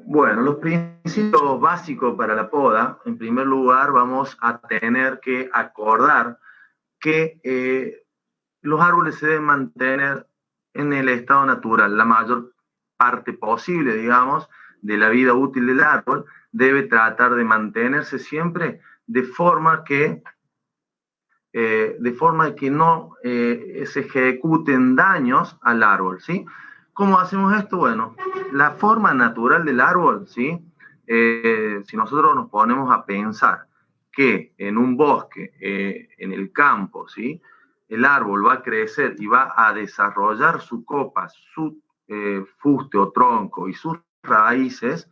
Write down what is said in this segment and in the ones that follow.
Bueno, los principios básicos para la poda, en primer lugar, vamos a tener que acordar que los árboles se deben mantener en el estado natural. La mayor parte posible, digamos, de la vida útil del árbol debe tratar de mantenerse siempre de forma que no se ejecuten daños al árbol, ¿sí? ¿Cómo hacemos esto? Bueno, la forma natural del árbol, ¿sí? Si nosotros nos ponemos a pensar que en un bosque, en el campo, ¿sí? El árbol va a crecer y va a desarrollar su copa, su fuste o tronco y sus raíces,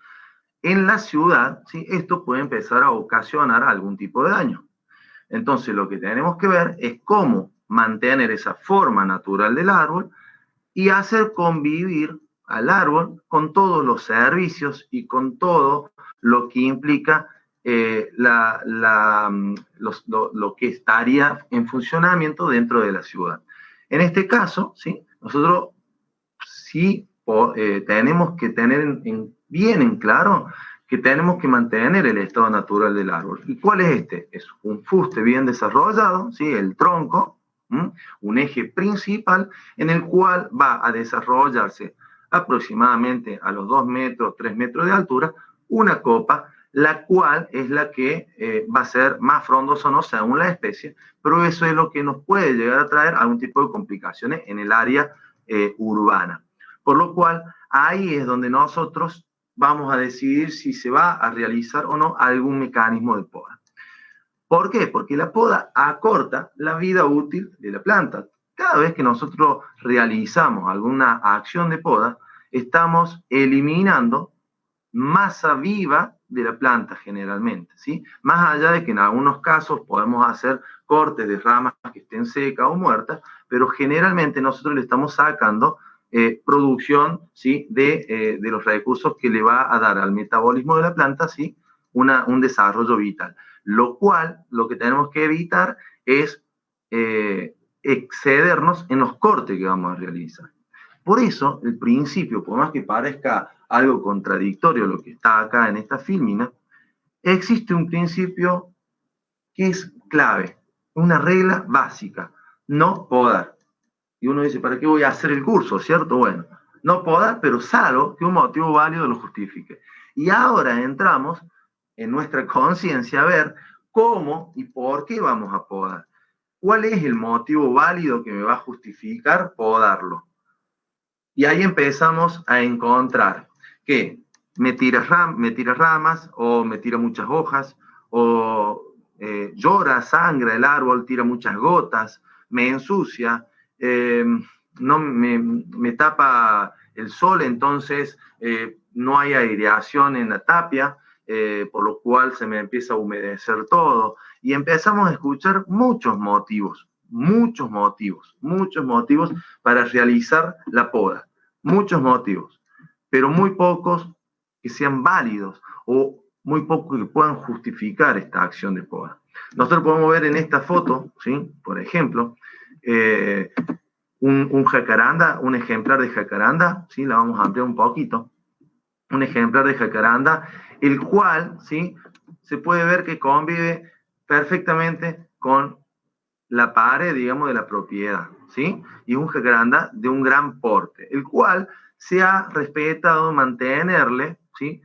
en la ciudad, ¿sí? Esto puede empezar a ocasionar algún tipo de daño. Entonces, lo que tenemos que ver es cómo mantener esa forma natural del árbol y hacer convivir al árbol con todos los servicios y con todo lo que implica lo que estaría en funcionamiento dentro de la ciudad. En este caso, ¿sí? Nosotros sí tenemos que tener bien en claro que tenemos que mantener el estado natural del árbol. ¿Y cuál es este? Es un fuste bien desarrollado, ¿sí? El tronco, un eje principal en el cual va a desarrollarse aproximadamente a los 2 metros, 3 metros de altura, una copa, la cual es la que va a ser más frondosa o no según la especie, pero eso es lo que nos puede llegar a traer algún tipo de complicaciones en el área urbana. Por lo cual, ahí es donde nosotros vamos a decidir si se va a realizar o no algún mecanismo de poda. ¿Por qué? Porque la poda acorta la vida útil de la planta. Cada vez que nosotros realizamos alguna acción de poda, estamos eliminando masa viva de la planta generalmente, ¿sí? Más allá de que en algunos casos podemos hacer cortes de ramas que estén secas o muertas, pero generalmente nosotros le estamos sacando producción, ¿sí? De los recursos que le va a dar al metabolismo de la planta, ¿sí? Un desarrollo vital. Lo cual, lo que tenemos que evitar es excedernos en los cortes que vamos a realizar. Por eso, el principio, por más que parezca algo contradictorio lo que está acá en esta fílmina, existe un principio que es clave, una regla básica, no podar. Y uno dice, ¿para qué voy a hacer el curso? ¿Cierto? Bueno, no podar, pero salvo que un motivo válido lo justifique. Y ahora entramos en nuestra conciencia a ver cómo y por qué vamos a podar. ¿Cuál es el motivo válido que me va a justificar podarlo? Y ahí empezamos a encontrar que me tira ramas o me tira muchas hojas o llora, sangra el árbol, tira muchas gotas, me ensucia, no me tapa el sol, entonces no hay aireación en la tapia, por lo cual se me empieza a humedecer todo. Y empezamos a escuchar muchos motivos para realizar la poda. Muchos motivos, pero muy pocos que sean válidos o muy pocos que puedan justificar esta acción de poda. Nosotros podemos ver en esta foto, ¿sí? Por ejemplo, un jacaranda, un ejemplar de jacaranda, ¿sí? La vamos a ampliar un poquito. Un ejemplar de jacaranda, el cual, ¿sí? Se puede ver que convive perfectamente con la pared, digamos, de la propiedad, ¿sí? Y un jacaranda de un gran porte, el cual se ha respetado mantenerle, ¿sí?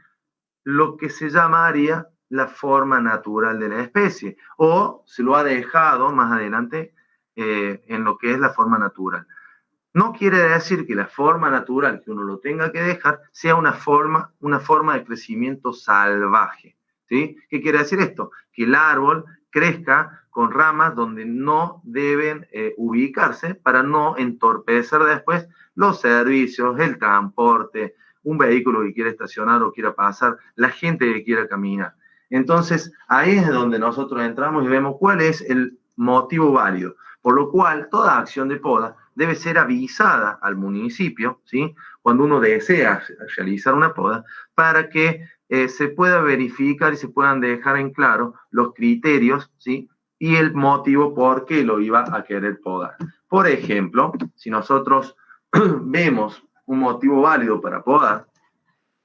Lo que se llamaría la forma natural de la especie, o se lo ha dejado más adelante en lo que es la forma natural. No quiere decir que la forma natural que uno lo tenga que dejar sea una forma de crecimiento salvaje. ¿Sí? ¿Qué quiere decir esto? Que el árbol crezca con ramas donde no deben ubicarse para no entorpecer después los servicios, el transporte, un vehículo que quiera estacionar o quiera pasar, la gente que quiera caminar. Entonces, ahí es donde nosotros entramos y vemos cuál es el motivo válido. Por lo cual, toda acción de poda debe ser avisada al municipio, ¿sí? Cuando uno desea realizar una poda, para que se pueda verificar y se puedan dejar en claro los criterios, ¿sí? Y el motivo por qué lo iba a querer podar. Por ejemplo, si nosotros vemos un motivo válido para podar,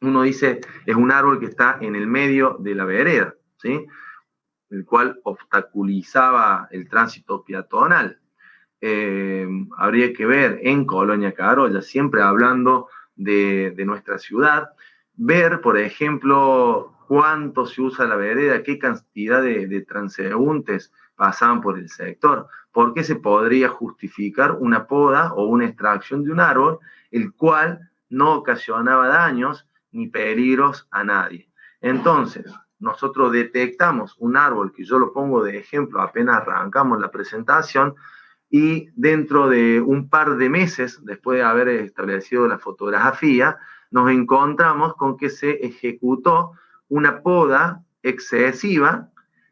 uno dice, es un árbol que está en el medio de la vereda, ¿sí? El cual obstaculizaba el tránsito peatonal. Habría que ver en Colonia Carolla, siempre hablando de nuestra ciudad, ver, por ejemplo, cuánto se usa la vereda, qué cantidad de transeúntes pasaban por el sector, por qué se podría justificar una poda o una extracción de un árbol, el cual no ocasionaba daños ni peligros a nadie. Entonces, nosotros detectamos un árbol, que yo lo pongo de ejemplo apenas arrancamos la presentación, y dentro de un par de meses, después de haber establecido la fotografía, nos encontramos con que se ejecutó una poda excesiva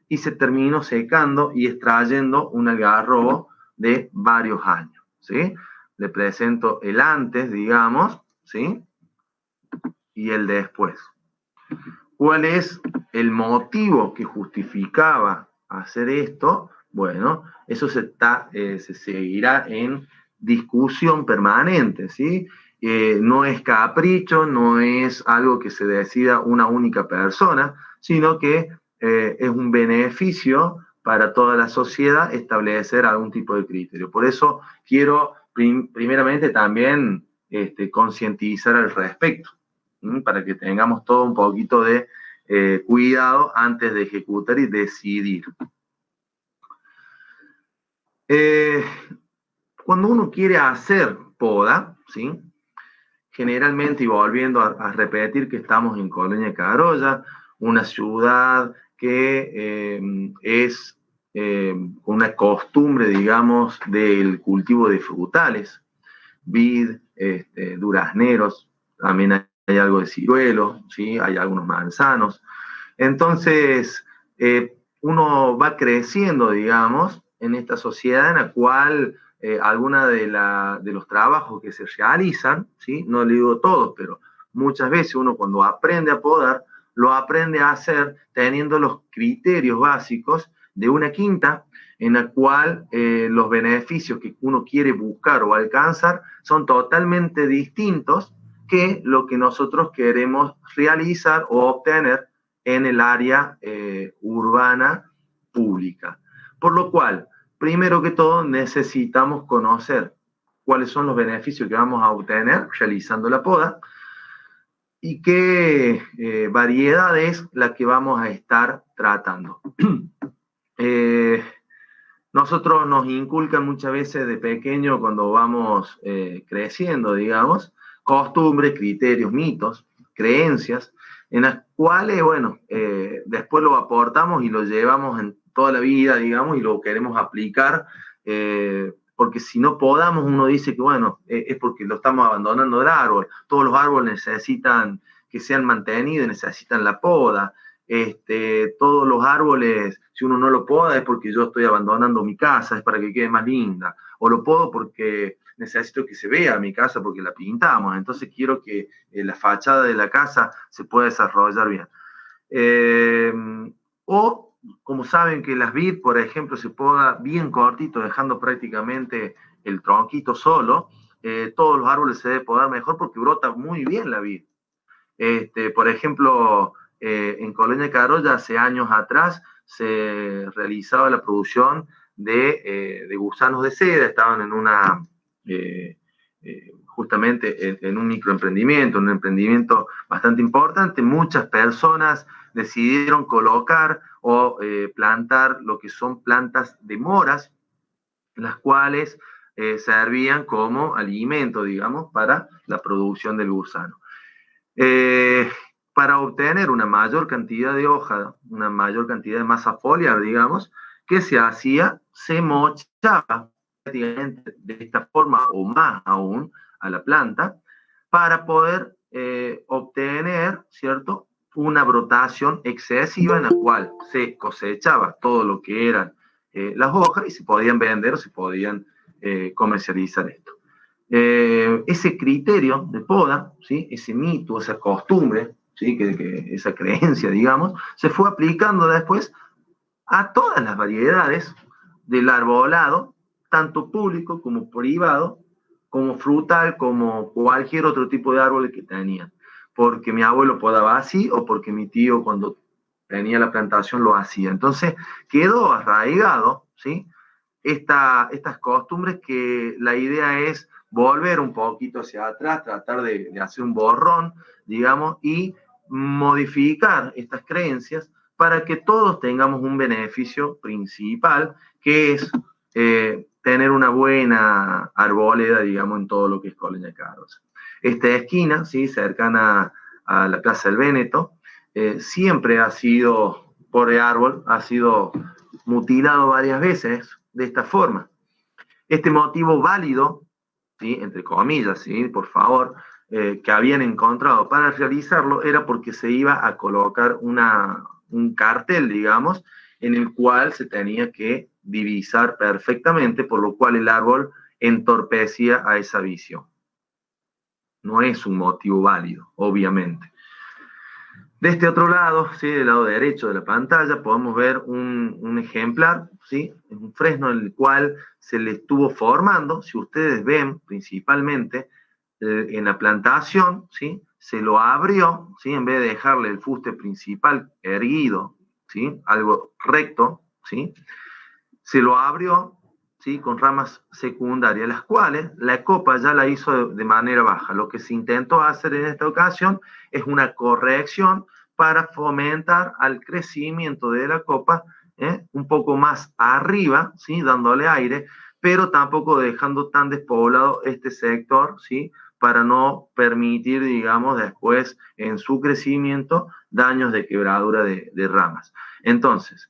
y se terminó secando y extrayendo un algarrobo de varios años, ¿sí? Le presento el antes, digamos, ¿sí? Y el después. ¿Cuál es el motivo que justificaba hacer esto? Bueno, eso se seguirá en discusión permanente, ¿sí? No es capricho, no es algo que se decida una única persona, sino que es un beneficio para toda la sociedad establecer algún tipo de criterio. Por eso quiero primeramente también concientizar al respecto, para que tengamos todo un poquito de cuidado antes de ejecutar y decidir. Cuando uno quiere hacer poda, ¿sí? Generalmente, y volviendo a repetir que estamos en Colonia Carolla, una ciudad que es una costumbre, digamos, del cultivo de frutales, vid, durazneros, también hay algo de ciruelo, ¿sí? Hay algunos manzanos. Entonces, uno va creciendo, digamos, en esta sociedad en la cual algunos de los trabajos que se realizan, ¿sí? No le digo todos, pero muchas veces uno cuando aprende a podar, lo aprende a hacer teniendo los criterios básicos de una quinta en la cual los beneficios que uno quiere buscar o alcanzar son totalmente distintos que lo que nosotros queremos realizar o obtener en el área urbana pública. Por lo cual, primero que todo, necesitamos conocer cuáles son los beneficios que vamos a obtener realizando la poda y qué variedad es la que vamos a estar tratando. Nosotros nos inculcan muchas veces de pequeño cuando vamos creciendo, digamos, costumbres, criterios, mitos, creencias, en las cuales, bueno, después lo aportamos y lo llevamos en toda la vida, digamos, y lo queremos aplicar, porque si no podamos, uno dice que, bueno, es porque lo estamos abandonando del árbol. Todos los árboles necesitan que sean mantenidos, necesitan la poda. Todos los árboles, si uno no lo poda es porque yo estoy abandonando mi casa, es para que quede más linda, o lo podo porque necesito que se vea mi casa porque la pintamos, entonces quiero que la fachada de la casa se pueda desarrollar bien. O, como saben que las vid, por ejemplo, se poda bien cortito, dejando prácticamente el tronquito solo, todos los árboles se debe podar mejor porque brota muy bien la vid. Por ejemplo, en Colonia Carolla hace años atrás se realizaba la producción de gusanos de seda, estaban en una, justamente en un microemprendimiento, un emprendimiento bastante importante. Muchas personas decidieron colocar o plantar lo que son plantas de moras, las cuales servían como alimento, digamos, para la producción del gusano. Para obtener una mayor cantidad de hoja, una mayor cantidad de masa foliar, digamos, ¿qué se hacía? Se mochaba prácticamente de esta forma o más aún a la planta para poder obtener, ¿cierto?, una brotación excesiva en la cual se cosechaba todo lo que eran las hojas y se podían vender o se podían comercializar esto. Ese criterio de poda, ¿sí? Ese mito, esa costumbre, ¿sí? Esa creencia, digamos, se fue aplicando después a todas las variedades del arbolado, tanto público como privado, como frutal, como cualquier otro tipo de árbol que tenían. porque mi abuelo podaba así o porque mi tío cuando tenía la plantación lo hacía. Entonces quedó arraigado, ¿sí? Estas costumbres que la idea es volver un poquito hacia atrás, tratar de hacer un borrón, digamos, y modificar estas creencias para que todos tengamos un beneficio principal, que es tener una buena arboleda, digamos, en todo lo que es Colonia Carlos. Esta esquina, ¿sí? Cercana a la Plaza del Véneto, siempre ha sido, por el árbol, ha sido mutilado varias veces de esta forma. Este motivo válido, ¿sí? Entre comillas, ¿sí? Por favor, que habían encontrado para realizarlo era porque se iba a colocar un cartel, digamos, en el cual se tenía que divisar perfectamente, por lo cual el árbol entorpecía a esa visión. No es un motivo válido, obviamente. De este otro lado, ¿sí? Del lado derecho de la pantalla, podemos ver un ejemplar, ¿sí? Un fresno en el cual se le estuvo formando, si ustedes ven principalmente en la plantación, ¿sí? Se lo abrió, ¿sí? En vez de dejarle el fuste principal erguido, ¿sí? Algo recto, ¿sí? Se lo abrió, ¿sí? Con ramas secundarias, las cuales la copa ya la hizo de manera baja. Lo que se intentó hacer en esta ocasión es una corrección para fomentar al crecimiento de la copa un poco más arriba, ¿sí? Dándole aire, pero tampoco dejando tan despoblado este sector, ¿sí? Para no permitir, digamos, después en su crecimiento daños de quebradura de ramas. Entonces,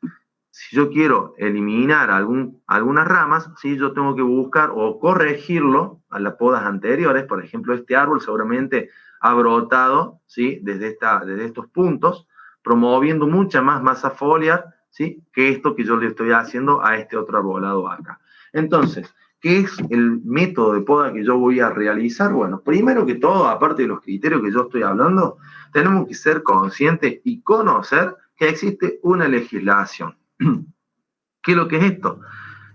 si yo quiero eliminar algunas ramas, ¿sí? Yo tengo que buscar o corregirlo a las podas anteriores. Por ejemplo, este árbol seguramente ha brotado, ¿sí? Desde estos puntos, promoviendo mucha más masa foliar, ¿sí? Que esto que yo le estoy haciendo a este otro arbolado acá. Entonces, ¿qué es el método de poda que yo voy a realizar? Bueno, primero que todo, aparte de los criterios que yo estoy hablando, tenemos que ser conscientes y conocer que existe una legislación. ¿Qué es lo que es esto?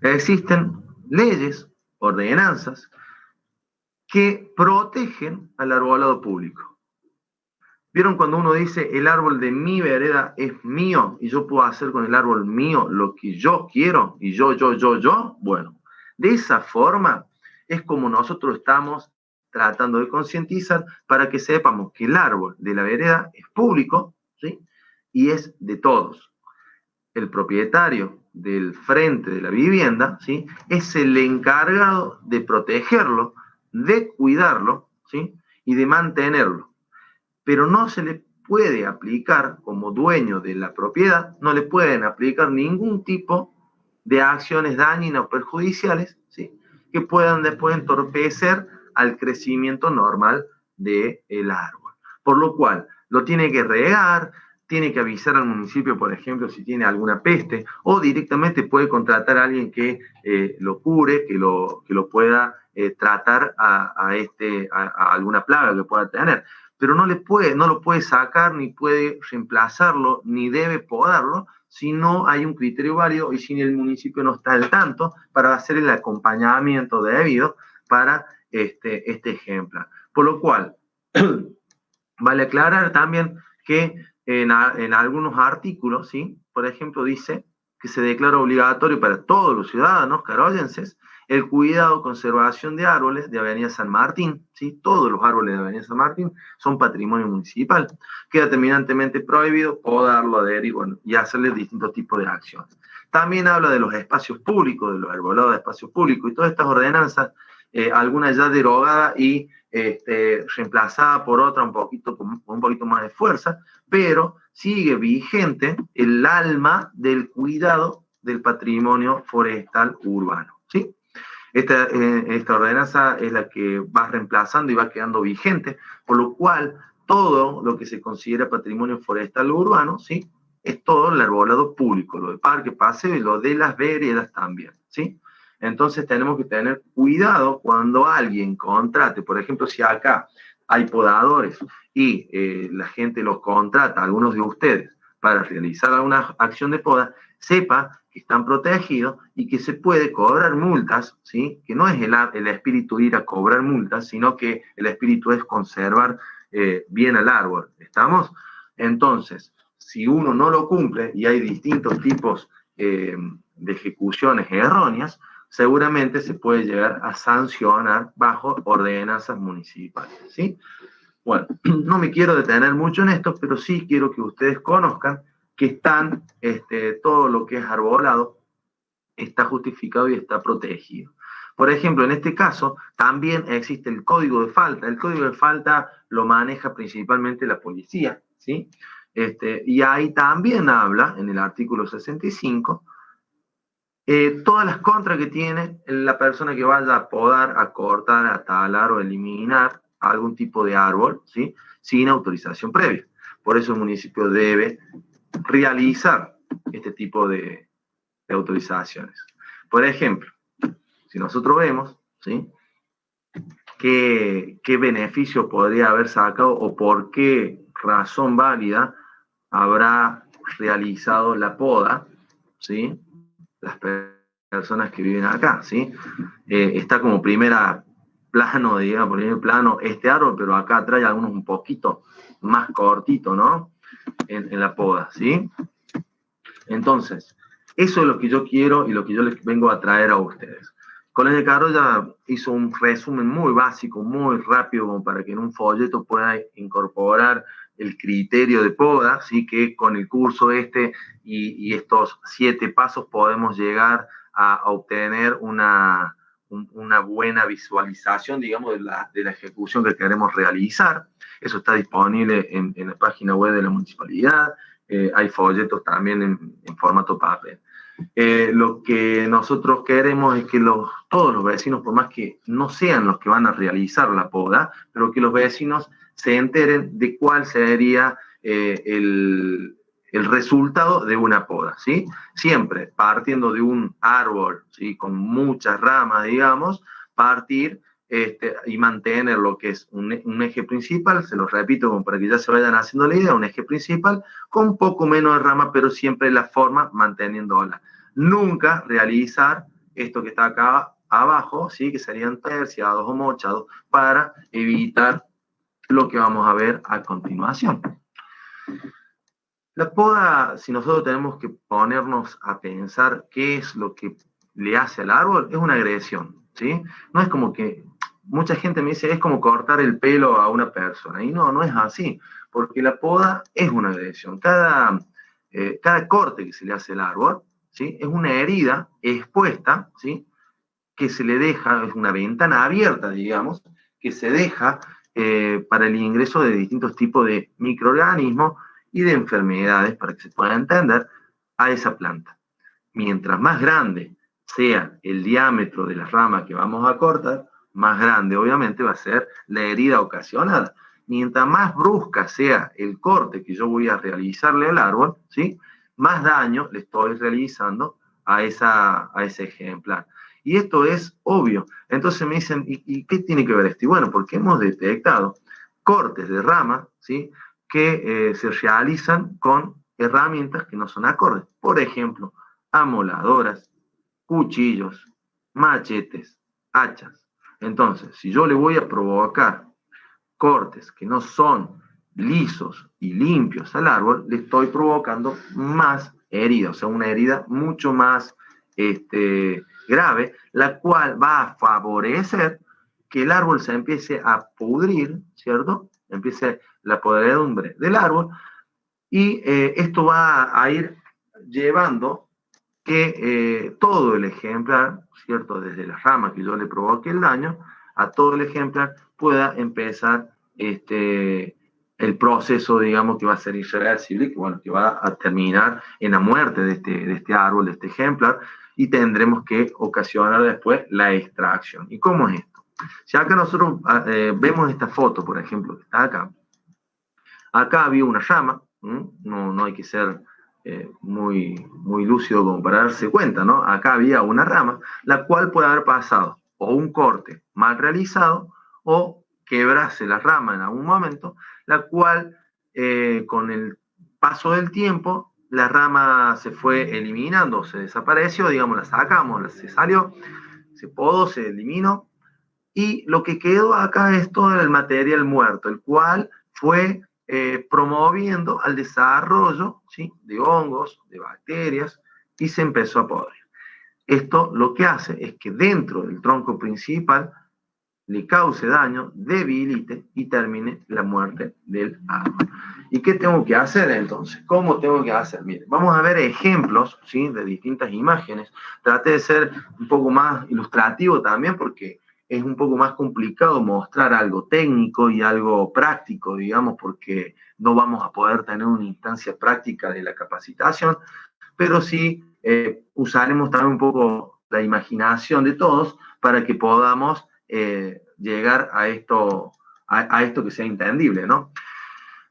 Existen leyes, ordenanzas, que protegen al arbolado público. ¿Vieron cuando uno dice el árbol de mi vereda es mío y yo puedo hacer con el árbol mío lo que yo quiero y yo? Bueno, de esa forma es como nosotros estamos tratando de concientizar para que sepamos que el árbol de la vereda es público, ¿sí? Y es de todos. El propietario del frente de la vivienda, ¿sí? Es el encargado de protegerlo, de cuidarlo, ¿sí? Y de mantenerlo. Pero no se le puede aplicar, como dueño de la propiedad, no le pueden aplicar ningún tipo de acciones dañinas o perjudiciales, ¿sí? Que puedan después entorpecer al crecimiento normal del árbol. Por lo cual, lo tiene que regar, tiene que avisar al municipio, por ejemplo, si tiene alguna peste, o directamente puede contratar a alguien que lo cure, que lo pueda tratar a alguna plaga que pueda tener. Pero no lo puede sacar, ni puede reemplazarlo, ni debe podarlo, si no hay un criterio válido y si el municipio no está al tanto para hacer el acompañamiento debido para este ejemplar. Por lo cual, vale aclarar también que en algunos artículos, ¿sí? Por ejemplo, dice que se declara obligatorio para todos los ciudadanos caroyenses el cuidado, conservación de árboles de Avenida San Martín, ¿sí? Todos los árboles de Avenida San Martín son patrimonio municipal. Queda terminantemente prohibido podarlo, adherir, bueno, y hacerle distintos tipos de acciones. También habla de los espacios públicos, de los arbolados de espacios públicos, y todas estas ordenanzas, algunas ya derogadas y reemplazada por otra con un poquito más de fuerza, pero sigue vigente el alma del cuidado del patrimonio forestal urbano, ¿sí? Esta ordenanza es la que va reemplazando y va quedando vigente, por lo cual todo lo que se considera patrimonio forestal urbano, ¿sí? Es todo el arbolado público, lo de parque, paseo y lo de las veredas también, ¿sí? Entonces tenemos que tener cuidado cuando alguien contrate, por ejemplo, si acá hay podadores y la gente los contrata, algunos de ustedes, para realizar alguna acción de poda, sepa que están protegidos y que se puede cobrar multas, ¿sí? Que no es el espíritu ir a cobrar multas, sino que el espíritu es conservar bien al árbol. ¿Estamos? Entonces, si uno no lo cumple y hay distintos tipos de ejecuciones erróneas, seguramente se puede llegar a sancionar bajo ordenanzas municipales, ¿sí? Bueno, no me quiero detener mucho en esto, pero sí quiero que ustedes conozcan que todo lo que es arbolado está justificado y está protegido. Por ejemplo, en este caso, también existe el código de falta. El código de falta lo maneja principalmente la policía, ¿sí? Y ahí también habla, en el artículo 65, todas las contras que tiene la persona que vaya a podar, a cortar, a talar o eliminar algún tipo de árbol, ¿sí? Sin autorización previa. Por eso el municipio debe realizar este tipo de autorizaciones. Por ejemplo, si nosotros vemos, ¿sí? ¿Qué beneficio podría haber sacado o por qué razón válida habrá realizado la poda, ¿sí? Las personas que viven acá, ¿sí? Está como primera plano, digamos, primer plano este árbol, pero acá trae algunos un poquito más cortito, ¿no? En la poda, ¿sí? Entonces, eso es lo que yo quiero y lo que yo les vengo a traer a ustedes. Colegio de Carolla hizo un resumen muy básico, muy rápido, como para que en un folleto pueda incorporar el criterio de poda, ¿sí? Que con el curso y estos 7 pasos podemos llegar a obtener una buena visualización, digamos, de la ejecución que queremos realizar. Eso está disponible en la página web de la municipalidad. Hay folletos también en formato papel. Lo que nosotros queremos es que todos los vecinos, por más que no sean los que van a realizar la poda, pero que los vecinos se enteren de cuál sería el resultado de una poda, ¿sí? Siempre partiendo de un árbol, ¿sí? Con muchas ramas, digamos, partir y mantener lo que es un eje principal, se los repito como para que ya se vayan haciendo la idea, un eje principal con un poco menos de rama, pero siempre la forma manteniéndola. Nunca realizar esto que está acá abajo, ¿sí? Que serían terciados o mochados, para evitar lo que vamos a ver a continuación. La poda, si nosotros tenemos que ponernos a pensar qué es lo que le hace al árbol, es una agresión, ¿sí? No es como que, mucha gente me dice, es como cortar el pelo a una persona, y no es así, porque la poda es una agresión. Cada corte que se le hace al árbol, ¿sí? Es una herida expuesta, ¿sí? Que se le deja, es una ventana abierta, digamos, que se deja para el ingreso de distintos tipos de microorganismos y de enfermedades, para que se pueda entender, a esa planta. Mientras más grande sea el diámetro de la rama que vamos a cortar, más grande obviamente va a ser la herida ocasionada. Mientras más brusca sea el corte que yo voy a realizarle al árbol, ¿sí? Más daño le estoy realizando a ese ejemplar. Y esto es obvio. Entonces me dicen, ¿y qué tiene que ver esto? Y bueno, porque hemos detectado cortes de rama, ¿sí? Que se realizan con herramientas que no son acordes. Por ejemplo, amoladoras, cuchillos, machetes, hachas. Entonces, si yo le voy a provocar cortes que no son lisos y limpios al árbol, le estoy provocando más herida, o sea, una herida mucho más grave, la cual va a favorecer que el árbol se empiece a pudrir, ¿cierto? Empiece la podredumbre del árbol, y esto va a ir llevando que todo el ejemplar, ¿cierto? Desde las ramas que yo le provoque el daño, a todo el ejemplar pueda empezar el proceso, digamos, que va a ser irreversible, que, bueno, que va a terminar en la muerte de este árbol, de este ejemplar, y tendremos que ocasionar después la extracción. ¿Y cómo es esto? Si acá nosotros vemos esta foto, por ejemplo, que está acá había una rama, no hay que ser muy lúcido como para darse cuenta, ¿no? Acá había una rama, la cual puede haber pasado o un corte mal realizado o quebrase la rama en algún momento, la cual con el paso del tiempo la rama se fue eliminando, se desapareció, digamos, la sacamos, se salió, se podó, se eliminó, y lo que quedó acá es todo el material muerto, el cual fue promoviendo al desarrollo, ¿sí?, de hongos, de bacterias, y se empezó a podrir. Esto lo que hace es que dentro del tronco principal le cause daño, debilite y termine la muerte del árbol. ¿Y qué tengo que hacer entonces? ¿Cómo tengo que hacer? Miren, vamos a ver ejemplos, ¿sí?, de distintas imágenes. Traté de ser un poco más ilustrativo también porque es un poco más complicado mostrar algo técnico y algo práctico, digamos, porque no vamos a poder tener una instancia práctica de la capacitación, pero sí usaremos también un poco la imaginación de todos para que podamos llegar a esto que sea entendible, ¿no?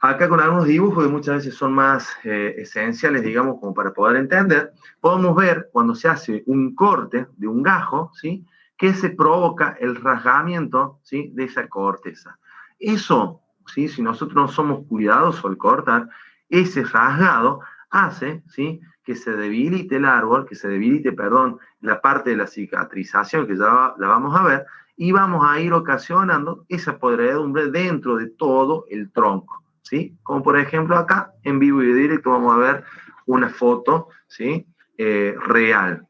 Acá con algunos dibujos que muchas veces son más esenciales, digamos, como para poder entender, podemos ver cuando se hace un corte de un gajo, ¿sí?, que se provoca el rasgamiento, ¿sí?, de esa corteza. Eso, ¿sí?, si nosotros no somos cuidadosos al cortar, ese rasgado hace, ¿sí?, que se debilite el árbol, que se debilite, perdón, la parte de la cicatrización, que ya la vamos a ver, y vamos a ir ocasionando esa podredumbre dentro de todo el tronco, ¿sí? Como por ejemplo acá, en vivo y directo, vamos a ver una foto, ¿sí?, real.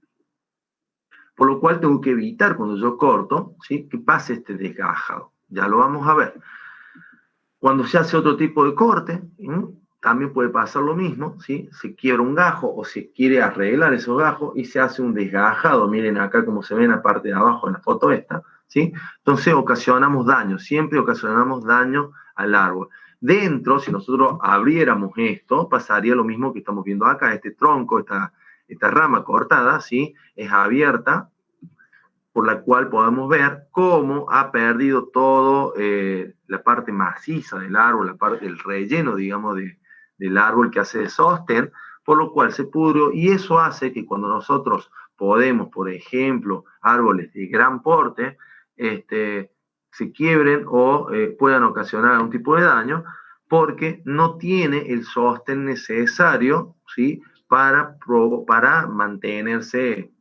Por lo cual tengo que evitar cuando yo corto, ¿sí?, que pase este desgajado. Ya lo vamos a ver. Cuando se hace otro tipo de corte, también puede pasar lo mismo, ¿sí? Se quiebra un gajo o se quiere arreglar esos gajos y se hace un desgajado. Miren acá como se ve en la parte de abajo en la foto esta, ¿sí? Entonces ocasionamos daño, siempre ocasionamos daño al árbol. Dentro, si nosotros abriéramos esto, pasaría lo mismo que estamos viendo acá, este tronco, esta rama cortada, ¿sí?, es abierta, por la cual podemos ver cómo ha perdido todo la parte maciza del árbol, la parte del relleno, digamos, del árbol que hace de sostén, por lo cual se pudrió, y eso hace que cuando nosotros podemos, por ejemplo, árboles de gran porte, se quiebren o puedan ocasionar algún tipo de daño, porque no tiene el sostén necesario, ¿sí?, para mantenerse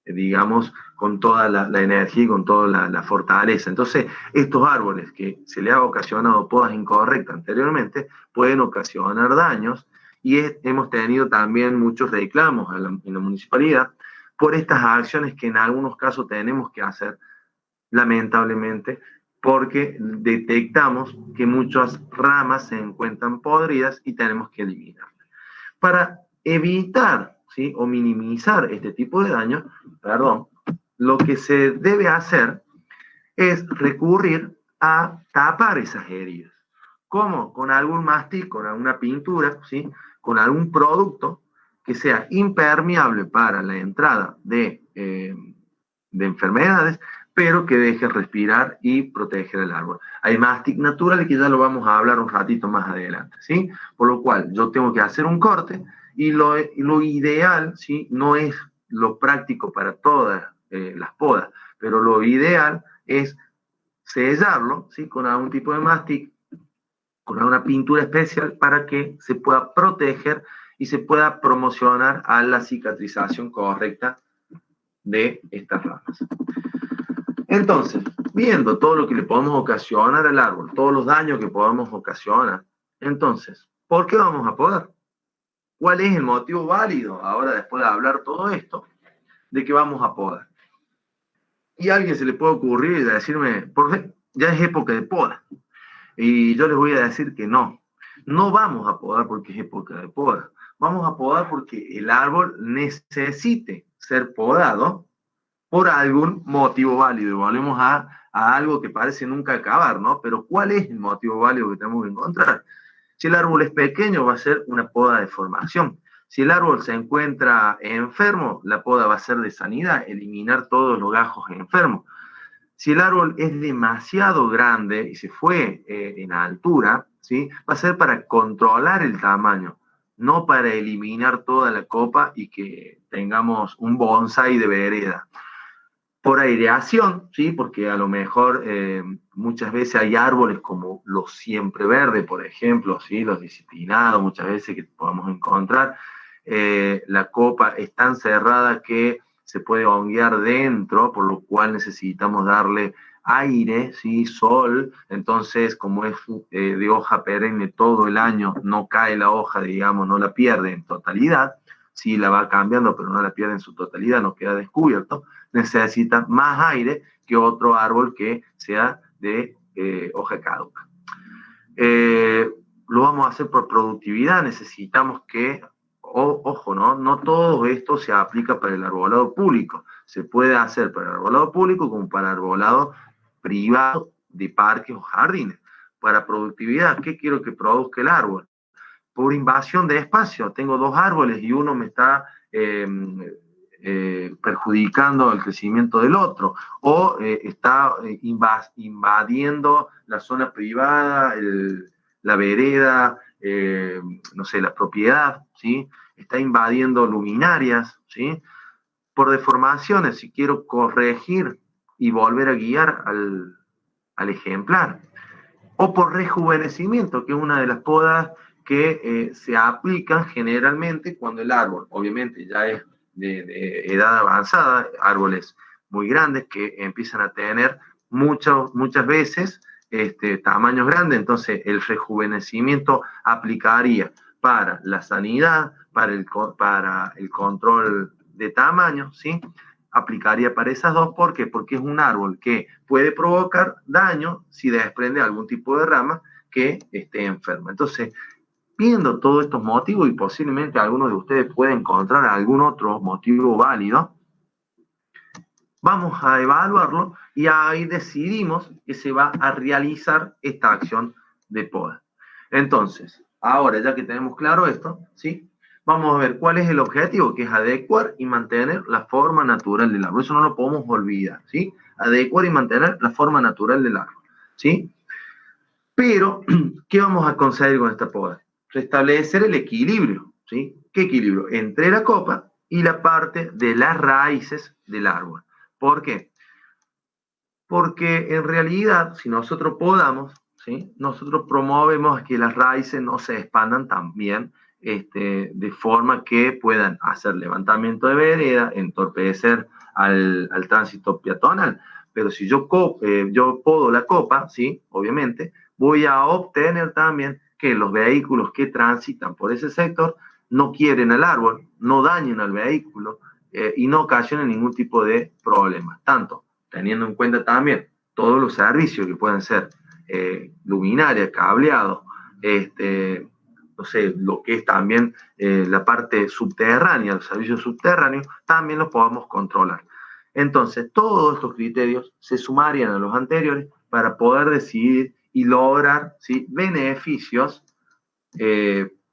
digamos, con toda la energía y con toda la fortaleza. Entonces, estos árboles que se le ha ocasionado podas incorrectas anteriormente pueden ocasionar daños y hemos tenido también muchos reclamos en la municipalidad por estas acciones que en algunos casos tenemos que hacer, lamentablemente, porque detectamos que muchas ramas se encuentran podridas y tenemos que eliminarlas. Para evitar, ¿sí?, o minimizar este tipo de daño, perdón, lo que se debe hacer es recurrir a tapar esas heridas. ¿Cómo? Con algún mastic, con alguna pintura, ¿sí?, con algún producto que sea impermeable para la entrada de enfermedades, pero que deje respirar y proteger el árbol. Hay mastic natural que ya lo vamos a hablar un ratito más adelante, ¿sí? Por lo cual yo tengo que hacer un corte y lo ideal, ¿sí?, no es lo práctico para todas las podas, pero lo ideal es sellarlo, ¿sí?, con algún tipo de mastic, con alguna pintura especial para que se pueda proteger y se pueda promocionar a la cicatrización correcta de estas ramas. Entonces, viendo todo lo que le podemos ocasionar al árbol, todos los daños que podamos ocasionar, entonces, ¿por qué vamos a podar? ¿Cuál es el motivo válido, ahora después de hablar todo esto, de que vamos a podar? Y a alguien se le puede ocurrir y decirme, ¿por qué? Ya es época de poda. Y yo les voy a decir que no. No vamos a podar porque es época de poda. Vamos a podar porque el árbol necesite ser podado por algún motivo válido. Y volvemos a algo que parece nunca acabar, ¿no? Pero ¿cuál es el motivo válido que tenemos que encontrar? Si el árbol es pequeño, va a ser una poda de formación. Si el árbol se encuentra enfermo, la poda va a ser de sanidad, eliminar todos los gajos enfermos. Si el árbol es demasiado grande y se fue en altura, ¿sí?, va a ser para controlar el tamaño, no para eliminar toda la copa y que tengamos un bonsái de vereda. por aireación, ¿sí? Porque a lo mejor muchas veces hay árboles como los siempre verdes, por ejemplo, ¿sí? Los disciplinados, muchas veces que podamos encontrar. La copa es tan cerrada que se puede honguear dentro, por lo cual necesitamos darle aire, ¿sí? Sol. Entonces, como es de hoja perenne todo el año, no cae la hoja, digamos, no la pierde en totalidad. Sí, la va cambiando, pero no la pierde en su totalidad, no queda descubierto. Necesita más aire que otro árbol que sea de hoja caduca. Lo vamos a hacer por productividad, necesitamos que, ojo, no todo esto se aplica para el arbolado público, se puede hacer para el arbolado público como para el arbolado privado de parques o jardines. Para productividad, ¿qué quiero que produzca el árbol? Por invasión de espacio, tengo dos árboles y uno me está perjudicando el crecimiento del otro, o está invadiendo la zona privada, la vereda, no sé, la propiedad, ¿sí? Está invadiendo luminarias, ¿sí? Por deformaciones, si quiero corregir y volver a guiar al ejemplar, o por rejuvenecimiento, que es una de las podas que se aplican generalmente cuando el árbol, obviamente, ya es de edad avanzada, árboles muy grandes que empiezan a tener muchas veces tamaños grandes, entonces el rejuvenecimiento aplicaría para la sanidad, para el control de tamaño, ¿sí? Aplicaría para esas dos. ¿Por qué? Porque es un árbol que puede provocar daño si desprende algún tipo de rama que esté enferma. Entonces, viendo todos estos motivos, y posiblemente algunos de ustedes pueden encontrar algún otro motivo válido, vamos a evaluarlo y ahí decidimos que se va a realizar esta acción de poda. Entonces, ahora ya que tenemos claro esto, ¿sí? Vamos a ver cuál es el objetivo, que es adecuar y mantener la forma natural del árbol. Eso no lo podemos olvidar, ¿sí? Adecuar y mantener la forma natural del árbol, ¿sí? Pero, ¿qué vamos a conseguir con esta poda? Restablecer el equilibrio, ¿sí? ¿Qué equilibrio? Entre la copa y la parte de las raíces del árbol. ¿Por qué? Porque en realidad, si nosotros podamos, ¿sí? Nosotros promovemos que las raíces no se expandan tan bien, de forma que puedan hacer levantamiento de vereda, entorpecer al tránsito peatonal. Pero si yo podo la copa, ¿sí? Obviamente, voy a obtener también que los vehículos que transitan por ese sector no quieren al árbol, no dañen al vehículo y no ocasionen ningún tipo de problema. Tanto teniendo en cuenta también todos los servicios que pueden ser luminaria, cableado, no sé, lo que es también la parte subterránea, los servicios subterráneos, también los podamos controlar. Entonces, todos estos criterios se sumarían a los anteriores para poder decidir y lograr, ¿sí?, beneficios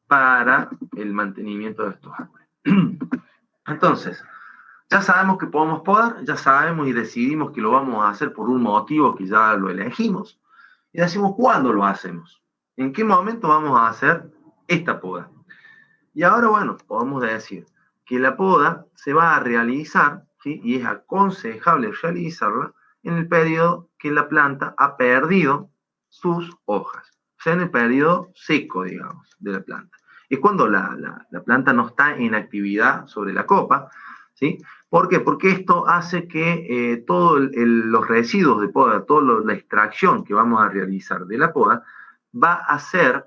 para el mantenimiento de estos árboles. Entonces, ya sabemos que podemos podar, ya sabemos y decidimos que lo vamos a hacer por un motivo que ya lo elegimos, y decimos cuándo lo hacemos, en qué momento vamos a hacer esta poda. Y ahora, bueno, podemos decir que la poda se va a realizar, ¿sí?, y es aconsejable realizarla en el periodo que la planta ha perdido sus hojas, o sea, en el periodo seco, digamos, de la planta. Es cuando la planta no está en actividad sobre la copa, ¿sí? ¿Por qué? Porque esto hace que todos los residuos de poda, toda la extracción que vamos a realizar de la poda, va a ser,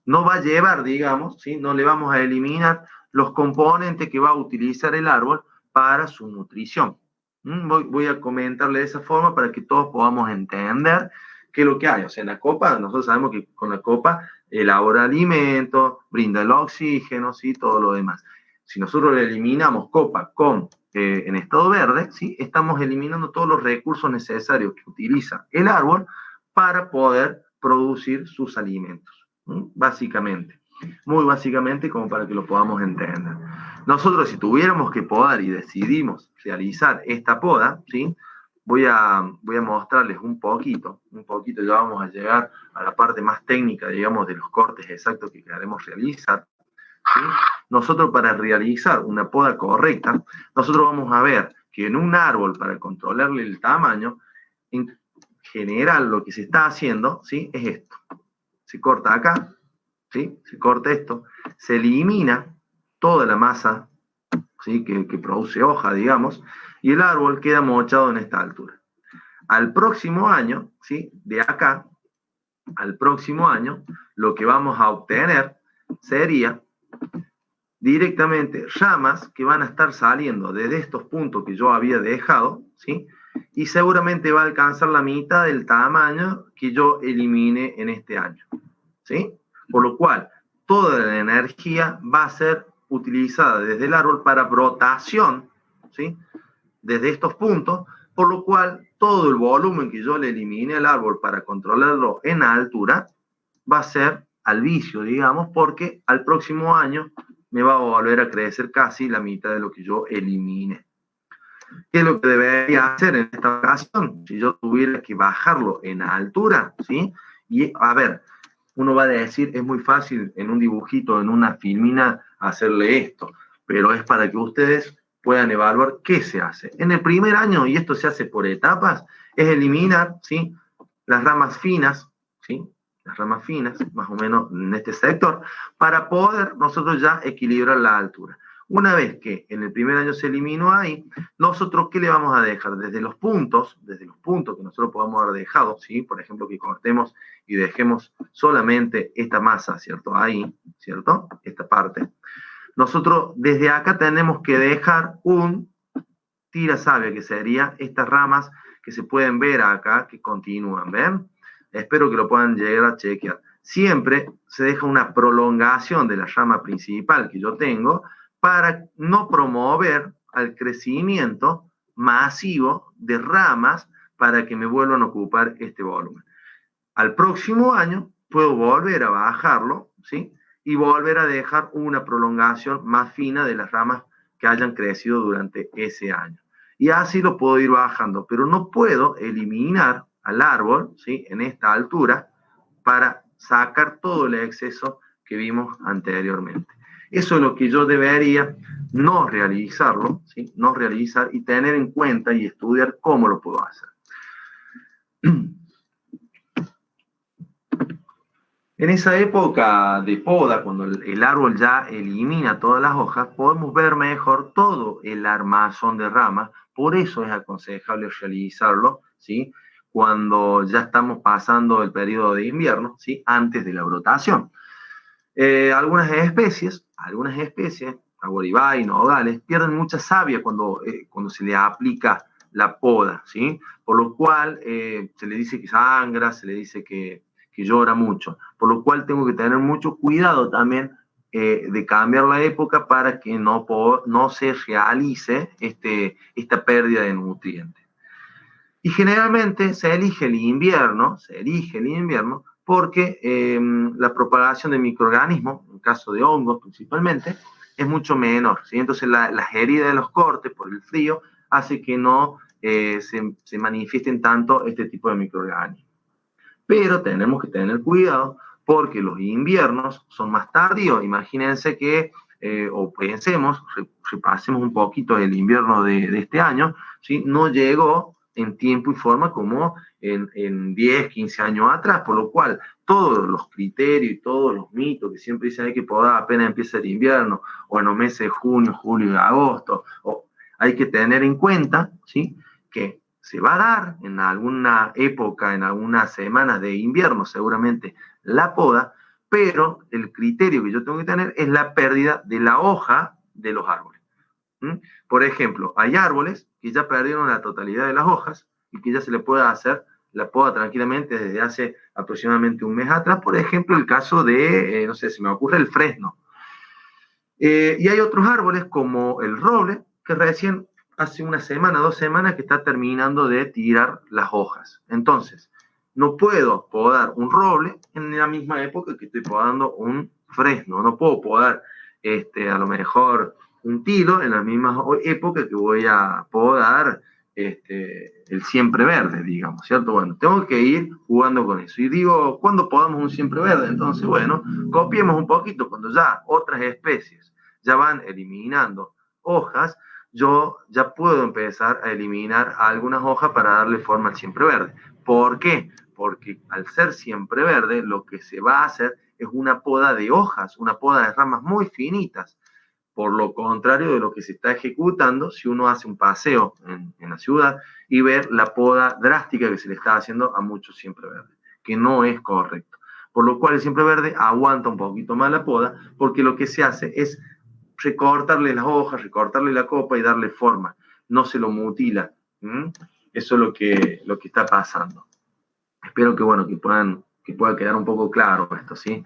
no va a llevar, digamos, ¿sí?, no le vamos a eliminar los componentes que va a utilizar el árbol para su nutrición. Voy a comentarle de esa forma para que todos podamos entender qué es lo que hay. O sea, en la copa, nosotros sabemos que con la copa elabora alimentos, brinda el oxígeno, ¿sí?, todo lo demás. Si nosotros le eliminamos copa en estado verde, ¿sí?, estamos eliminando todos los recursos necesarios que utiliza el árbol para poder producir sus alimentos, básicamente. Muy básicamente, como para que lo podamos entender. Nosotros, si tuviéramos que podar y decidimos realizar esta poda, ¿sí?, voy a mostrarles un poquito, ya vamos a llegar a la parte más técnica, digamos, de los cortes exactos que queremos realizar. ¿Sí? Nosotros, para realizar una poda correcta, nosotros vamos a ver que en un árbol, para controlarle el tamaño, en general lo que se está haciendo, ¿sí? Es esto. Se corta acá, ¿sí? Se corta esto, se elimina toda la masa, ¿sí? que produce hoja, digamos, y el árbol queda mochado en esta altura. Al próximo año, ¿sí? De acá al próximo año, lo que vamos a obtener sería directamente ramas que van a estar saliendo desde estos puntos que yo había dejado, ¿sí? Y seguramente va a alcanzar la mitad del tamaño que yo elimine en este año, ¿sí? Por lo cual, toda la energía va a ser utilizada desde el árbol para brotación, ¿sí? Desde estos puntos, por lo cual todo el volumen que yo le elimine al árbol para controlarlo en altura va a ser al vicio, digamos, porque al próximo año me va a volver a crecer casi la mitad de lo que yo elimine. ¿Qué es lo que debería hacer en esta ocasión? Si yo tuviera que bajarlo en altura, ¿sí? Y a ver, uno va a decir, es muy fácil en un dibujito, en una filmina, hacerle esto, pero es para que ustedes puedan evaluar qué se hace. En el primer año, y esto se hace por etapas, es eliminar, ¿sí? Las ramas finas, ¿sí? Las ramas finas, más o menos en este sector, para poder nosotros ya equilibrar la altura. Una vez que en el primer año se eliminó ahí, nosotros, ¿qué le vamos a dejar? Desde los puntos que nosotros podamos haber dejado, ¿sí? Por ejemplo, que cortemos y dejemos solamente esta masa, ¿cierto? Ahí, ¿cierto? Esta parte. Nosotros desde acá tenemos que dejar un tira savia, que sería estas ramas que se pueden ver acá, que continúan, ¿ven? Espero que lo puedan llegar a chequear. Siempre se deja una prolongación de la rama principal que yo tengo para no promover al crecimiento masivo de ramas para que me vuelvan a ocupar este volumen. Al próximo año puedo volver a bajarlo, ¿sí? Y volver a dejar una prolongación más fina de las ramas que hayan crecido durante ese año. Y así lo puedo ir bajando, pero no puedo eliminar al árbol, ¿sí? En esta altura para sacar todo el exceso que vimos anteriormente. Eso es lo que yo debería no realizarlo, ¿sí? No realizar y tener en cuenta y estudiar cómo lo puedo hacer. En esa época de poda, cuando el árbol ya elimina todas las hojas, podemos ver mejor todo el armazón de ramas. Por eso es aconsejable realizarlo, ¿sí? Cuando ya estamos pasando el periodo de invierno, ¿sí? Antes de la brotación. Algunas especies, aguaribay, nogales, pierden mucha savia cuando se le aplica la poda, ¿sí? Por lo cual se le dice que sangra, se le dice que llora mucho, por lo cual tengo que tener mucho cuidado también de cambiar la época para que no se realice esta pérdida de nutrientes. Y generalmente se elige el invierno porque la propagación de microorganismos, en caso de hongos principalmente, es mucho menor, ¿sí? Entonces las heridas de los cortes por el frío hace que no se manifiesten tanto este tipo de microorganismos. Pero tenemos que tener cuidado porque los inviernos son más tardíos. Imagínense que, o pensemos, repasemos un poquito el invierno de este año, ¿sí? No llegó en tiempo y forma como en 10, 15 años atrás, por lo cual todos los criterios y todos los mitos que siempre dicen hay que podar apenas empieza el invierno, o en los meses de junio, julio y agosto, hay que tener en cuenta, ¿sí? Que se va a dar en alguna época, en algunas semanas de invierno, seguramente la poda, pero el criterio que yo tengo que tener es la pérdida de la hoja de los árboles. Por ejemplo, hay árboles que ya perdieron la totalidad de las hojas y que ya se le puede hacer la poda tranquilamente desde hace aproximadamente un mes atrás. Por ejemplo, el caso de, no sé, se me ocurre el fresno. Y hay otros árboles como el roble que recién hace una semana, 2 semanas que está terminando de tirar las hojas. Entonces, no puedo podar un roble en la misma época que estoy podando un fresno. No puedo podar a lo mejor un tilo en la misma época que voy a podar el siempre verde, digamos, ¿cierto? Bueno, tengo que ir jugando con eso. Y digo, ¿cuándo podamos un siempre verde? Entonces, bueno, copiemos un poquito cuando ya otras especies ya van eliminando hojas, yo ya puedo empezar a eliminar algunas hojas para darle forma al siempre verde. ¿Por qué? Porque al ser siempre verde, lo que se va a hacer es una poda de hojas, una poda de ramas muy finitas. Por lo contrario de lo que se está ejecutando si uno hace un paseo en la ciudad y ver la poda drástica que se le está haciendo a muchos siempre verdes, que no es correcto. Por lo cual el siempre verde aguanta un poquito más la poda, porque lo que se hace es recortarle las hojas, recortarle la copa y darle forma. No se lo mutila. ¿Mm? Eso es lo que está pasando. Espero que, bueno, que pueda quedar un poco claro esto, ¿sí?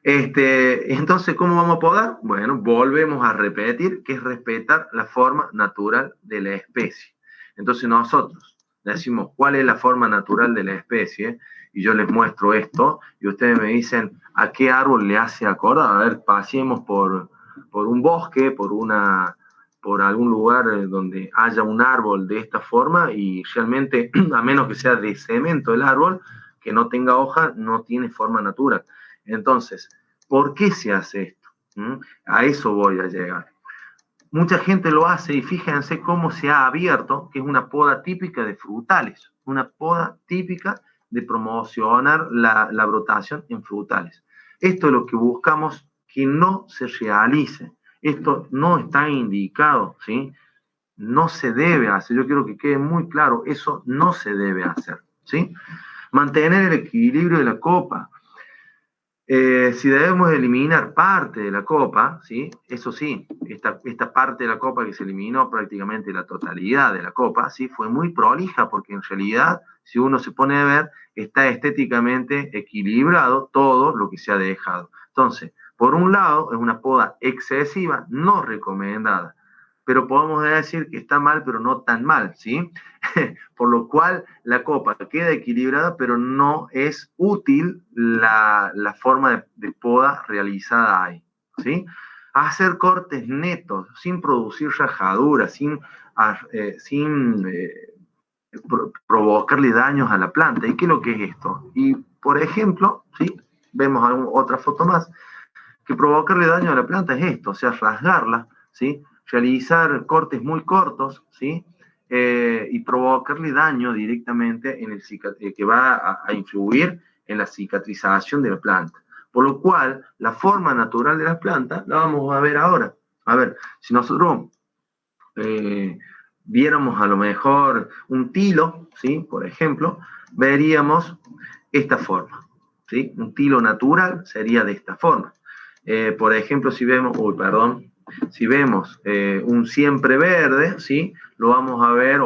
Entonces, ¿cómo vamos a podar? Bueno, volvemos a repetir que es respetar la forma natural de la especie. Entonces nosotros decimos cuál es la forma natural de la especie y yo les muestro esto y ustedes me dicen a qué árbol le hace acordar. A ver, pasemos por un bosque, por algún lugar donde haya un árbol de esta forma y realmente, a menos que sea de cemento el árbol, que no tenga hoja, no tiene forma natural. Entonces, ¿por qué se hace esto? A eso voy a llegar. Mucha gente lo hace y fíjense cómo se ha abierto, que es una poda típica de frutales, una poda típica de promocionar la brotación en frutales. Esto es lo que buscamos que no se realice. Esto no está indicado, ¿sí? No se debe hacer. Yo quiero que quede muy claro, eso no se debe hacer, ¿sí? Mantener el equilibrio de la copa. Si debemos eliminar parte de la copa, ¿sí? Eso sí, esta parte de la copa que se eliminó prácticamente la totalidad de la copa, ¿sí? Fue muy prolija porque en realidad, si uno se pone a ver, está estéticamente equilibrado todo lo que se ha dejado. Entonces, por un lado, es una poda excesiva, no recomendada, pero podemos decir que está mal, pero no tan mal, ¿sí? Por lo cual la copa queda equilibrada, pero no es útil la forma de poda realizada ahí, ¿sí? Hacer cortes netos, sin producir rajaduras, sin provocarle daños a la planta. ¿Y qué es lo que es esto? Y, por ejemplo, ¿sí? Vemos otra foto más, que provocarle daño a la planta es esto, o sea, rasgarla, ¿sí? Realizar cortes muy cortos, ¿sí? Y provocarle daño directamente en que va a influir en la cicatrización de la planta. Por lo cual, la forma natural de la planta la vamos a ver ahora. A ver, si nosotros viéramos a lo mejor un tilo, ¿sí? Por ejemplo, veríamos esta forma, ¿sí? Un tilo natural sería de esta forma. Por ejemplo, si vemos, si vemos un siempre verde, ¿sí? Lo vamos a ver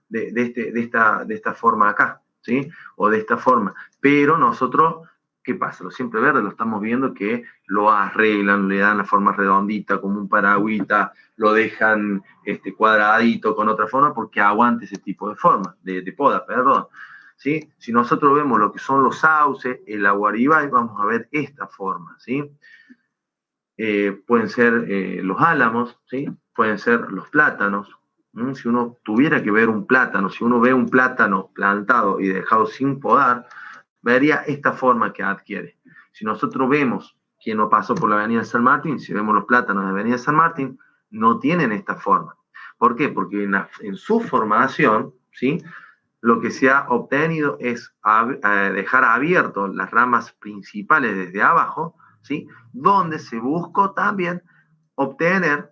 de esta forma acá, ¿sí? O de esta forma. Pero nosotros, ¿qué pasa? Lo siempre verde lo estamos viendo que lo arreglan, le dan la forma redondita, como un paragüita, lo dejan cuadradito con otra forma porque aguante ese tipo de forma, de poda, perdón. ¿Sí? Si nosotros vemos lo que son los sauces, el aguaribay, vamos a ver esta forma, ¿sí? Pueden ser los álamos, ¿sí? Pueden ser los plátanos. Si uno tuviera que ver un plátano, si uno ve un plátano plantado y dejado sin podar, vería esta forma que adquiere. Si nosotros vemos quien no pasó por la Avenida San Martín, si vemos los plátanos de la Avenida San Martín, no tienen esta forma. ¿Por qué? Porque en su formación, ¿sí? Lo que se ha obtenido es dejar abierto las ramas principales desde abajo, ¿sí? Donde se buscó también obtener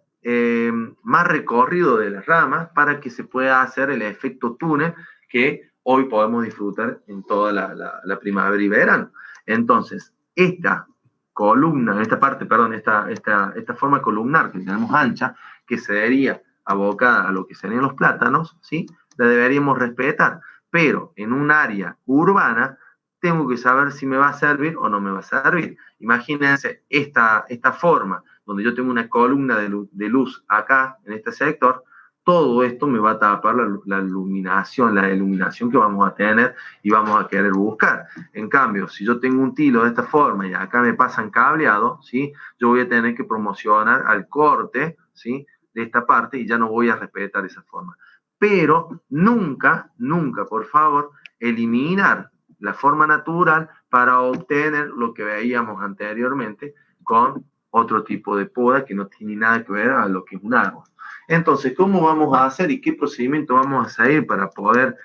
más recorrido de las ramas para que se pueda hacer el efecto túnel que hoy podemos disfrutar en toda la primavera y verano. Entonces, esta columna, esta parte, perdón, esta forma columnar que tenemos ancha, que se vería abocada a lo que serían los plátanos, ¿sí? La deberíamos respetar, pero en un área urbana tengo que saber si me va a servir o no me va a servir. Imagínense esta forma, donde yo tengo una columna de luz acá, en este sector, todo esto me va a tapar la iluminación que vamos a tener y vamos a querer buscar. En cambio, si yo tengo un tilo de esta forma y acá me pasan cableado, ¿sí? Yo voy a tener que promocionar al corte, ¿sí? De esta parte y ya no voy a respetar esa forma. Pero nunca, nunca, por favor, eliminar la forma natural para obtener lo que veíamos anteriormente con otro tipo de poda que no tiene nada que ver a lo que es un árbol. Entonces, ¿cómo vamos a hacer y qué procedimiento vamos a seguir para poder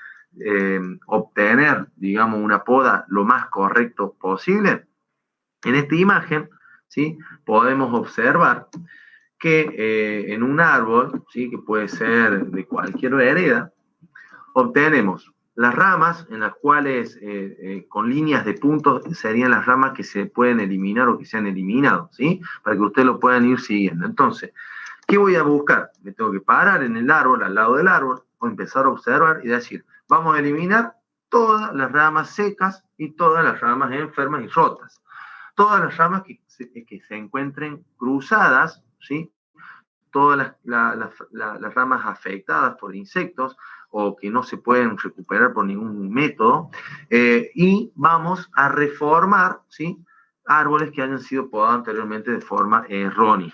obtener, digamos, una poda lo más correcto posible? En esta imagen, ¿sí?, podemos observar que en un árbol, ¿sí?, que puede ser de cualquier vereda, obtenemos las ramas en las cuales con líneas de puntos serían las ramas que se pueden eliminar o que se han eliminado, ¿sí?, para que ustedes lo puedan ir siguiendo. Entonces, ¿qué voy a buscar? Me tengo que parar en el árbol, al lado del árbol, o empezar a observar y decir, vamos a eliminar todas las ramas secas y todas las ramas enfermas y rotas. Todas las ramas que se encuentren cruzadas, ¿sí?, todas las ramas afectadas por insectos o que no se pueden recuperar por ningún método, y vamos a reformar, ¿sí?, árboles que hayan sido podados anteriormente de forma errónea.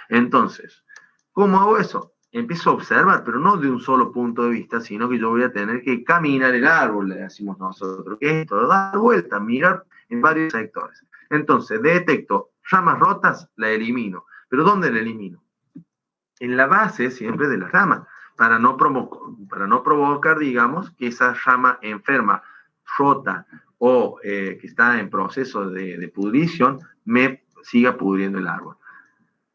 Entonces, ¿cómo hago eso? Empiezo a observar, pero no de un solo punto de vista, sino que yo voy a tener que caminar el árbol, le decimos nosotros, que es esto, dar vuelta, mirar en varios sectores. Entonces, detecto ramas rotas, la elimino. ¿Pero dónde la elimino? En la base siempre de la rama, para no provocar, digamos, que esa rama enferma, rota o que está en proceso de pudrición, me siga pudriendo el árbol.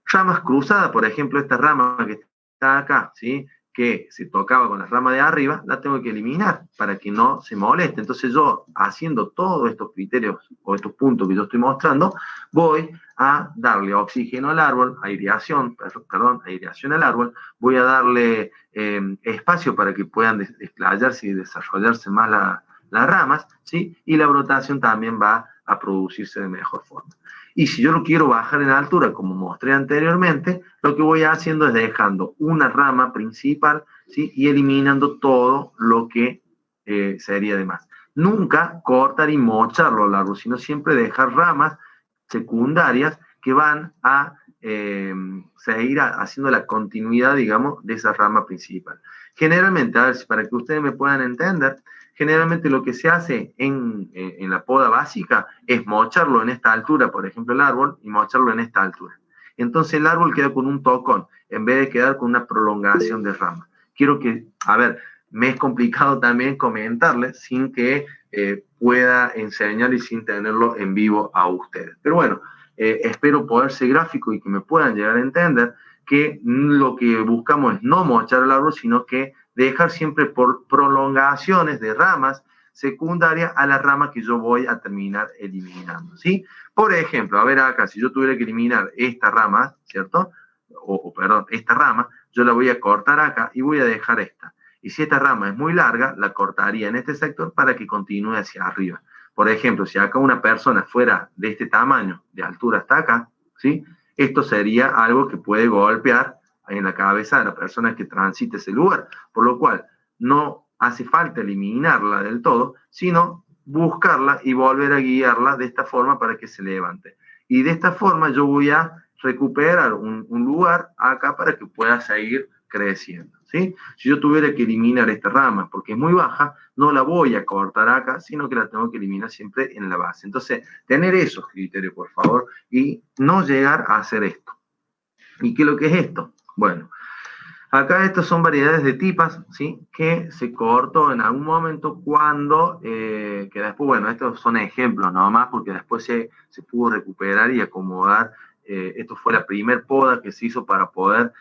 Ramas cruzadas, por ejemplo, esta rama que está acá, ¿sí?, que se tocaba con la rama de arriba, la tengo que eliminar para que no se moleste. Entonces yo, haciendo todos estos criterios o estos puntos que yo estoy mostrando, voy a darle oxígeno al árbol, aireación al árbol, voy a darle espacio para que puedan desplayarse y desarrollarse más las ramas, ¿sí?, y la brotación también va a producirse de mejor forma. Y si yo lo quiero bajar en altura, como mostré anteriormente, lo que voy haciendo es dejando una rama principal, ¿sí?, y eliminando todo lo que sería de más. Nunca cortar y mocharlo al árbol, sino siempre dejar ramas secundarias que van a seguir haciendo la continuidad, digamos, de esa rama principal. Generalmente, a ver, para que ustedes me puedan entender, generalmente lo que se hace en la poda básica es mocharlo en esta altura, por ejemplo el árbol, y mocharlo en esta altura. Entonces el árbol queda con un tocón, en vez de quedar con una prolongación de rama. Quiero que, a ver, me es complicado también comentarles sin que pueda enseñar y sin tenerlo en vivo a ustedes. Pero bueno, espero poder ser gráfico y que me puedan llegar a entender que lo que buscamos es no mochar el árbol, sino que dejar siempre por prolongaciones de ramas secundarias a la rama que yo voy a terminar eliminando, ¿sí? Por ejemplo, a ver acá, si yo tuviera que eliminar esta rama, ¿cierto? Perdón, esta rama, yo la voy a cortar acá y voy a dejar esta. Y si esta rama es muy larga, la cortaría en este sector para que continúe hacia arriba. Por ejemplo, si acá una persona fuera de este tamaño, de altura hasta acá, ¿sí?, esto sería algo que puede golpear en la cabeza de la persona que transite ese lugar, por lo cual no hace falta eliminarla del todo, sino buscarla y volver a guiarla de esta forma para que se levante. Y de esta forma yo voy a recuperar un lugar acá para que pueda seguir creciendo, ¿sí? Si yo tuviera que eliminar esta rama porque es muy baja, no la voy a cortar acá, sino que la tengo que eliminar siempre en la base. Entonces, tener esos criterios, por favor, y no llegar a hacer esto. ¿Y qué es lo que es esto? Bueno, acá estas son variedades de tipas, ¿sí?, que se cortó en algún momento cuando, que después, bueno, estos son ejemplos nomás, porque después se pudo recuperar y acomodar. Esto fue la primer poda que se hizo para poder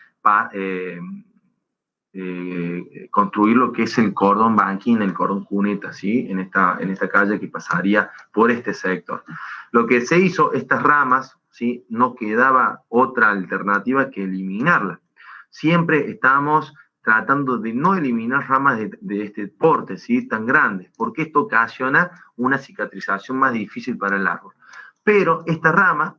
construir lo que es el cordón banquín, el cordón cuneta, ¿sí?, en esta calle que pasaría por este sector. Lo que se hizo, estas ramas, ¿sí?, no quedaba otra alternativa que eliminarlas. Siempre estamos tratando de no eliminar ramas de este porte, ¿sí?, tan grandes, porque esto ocasiona una cicatrización más difícil para el árbol. Pero esta rama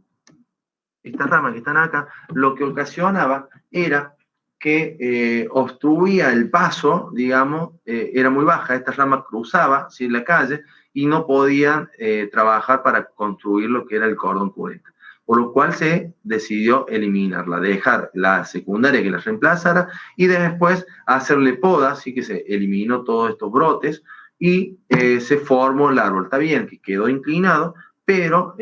que están acá, lo que ocasionaba era que obstruía el paso, digamos, era muy baja, esta rama cruzaba, ¿sí?, la calle y no podían trabajar para construir lo que era el cordón cuneta. Por lo cual se decidió eliminarla, dejar la secundaria que la reemplazara y después hacerle poda, así que se eliminó todos estos brotes y se formó el árbol. Está bien que quedó inclinado, pero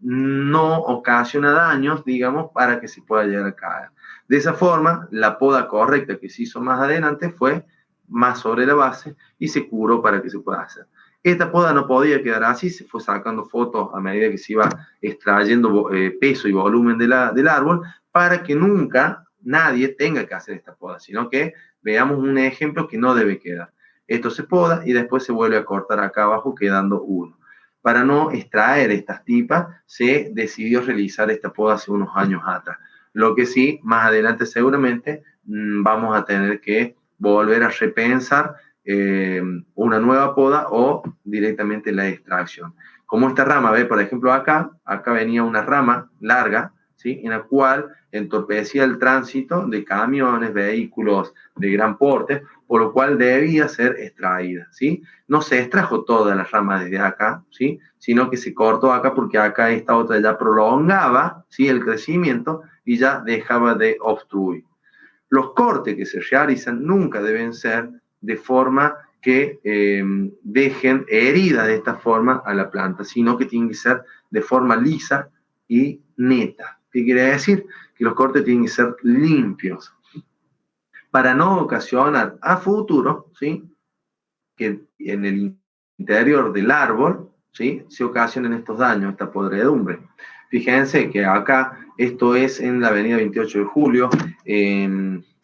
no ocasiona daños, digamos, para que se pueda llegar a caer. De esa forma, la poda correcta que se hizo más adelante fue más sobre la base y se curó para que se pueda hacer. Esta poda no podía quedar así, se fue sacando fotos a medida que se iba extrayendo peso y volumen del árbol para que nunca nadie tenga que hacer esta poda, sino que veamos un ejemplo que no debe quedar. Esto se poda y después se vuelve a cortar acá abajo quedando uno. Para no extraer estas tipas, se decidió realizar esta poda hace unos años atrás. Lo que sí, más adelante seguramente vamos a tener que volver a repensar una nueva poda o directamente la extracción. Como esta rama, ve, por ejemplo, acá venía una rama larga, ¿sí? En la cual entorpecía el tránsito de camiones, vehículos de gran porte, por lo cual debía ser extraída, ¿sí? No se extrajo toda la rama desde acá, ¿sí? Sino que se cortó acá porque acá esta otra ya prolongaba, ¿sí? El crecimiento y ya dejaba de obstruir. Los cortes que se realizan nunca deben ser de forma que dejen herida de esta forma a la planta, sino que tienen que ser de forma lisa y neta. ¿Qué quiere decir? Que los cortes tienen que ser limpios para no ocasionar a futuro, ¿sí? Que en el interior del árbol, ¿sí? Se ocasionen estos daños, esta podredumbre. Fíjense que acá, esto es en la avenida 28 de Julio,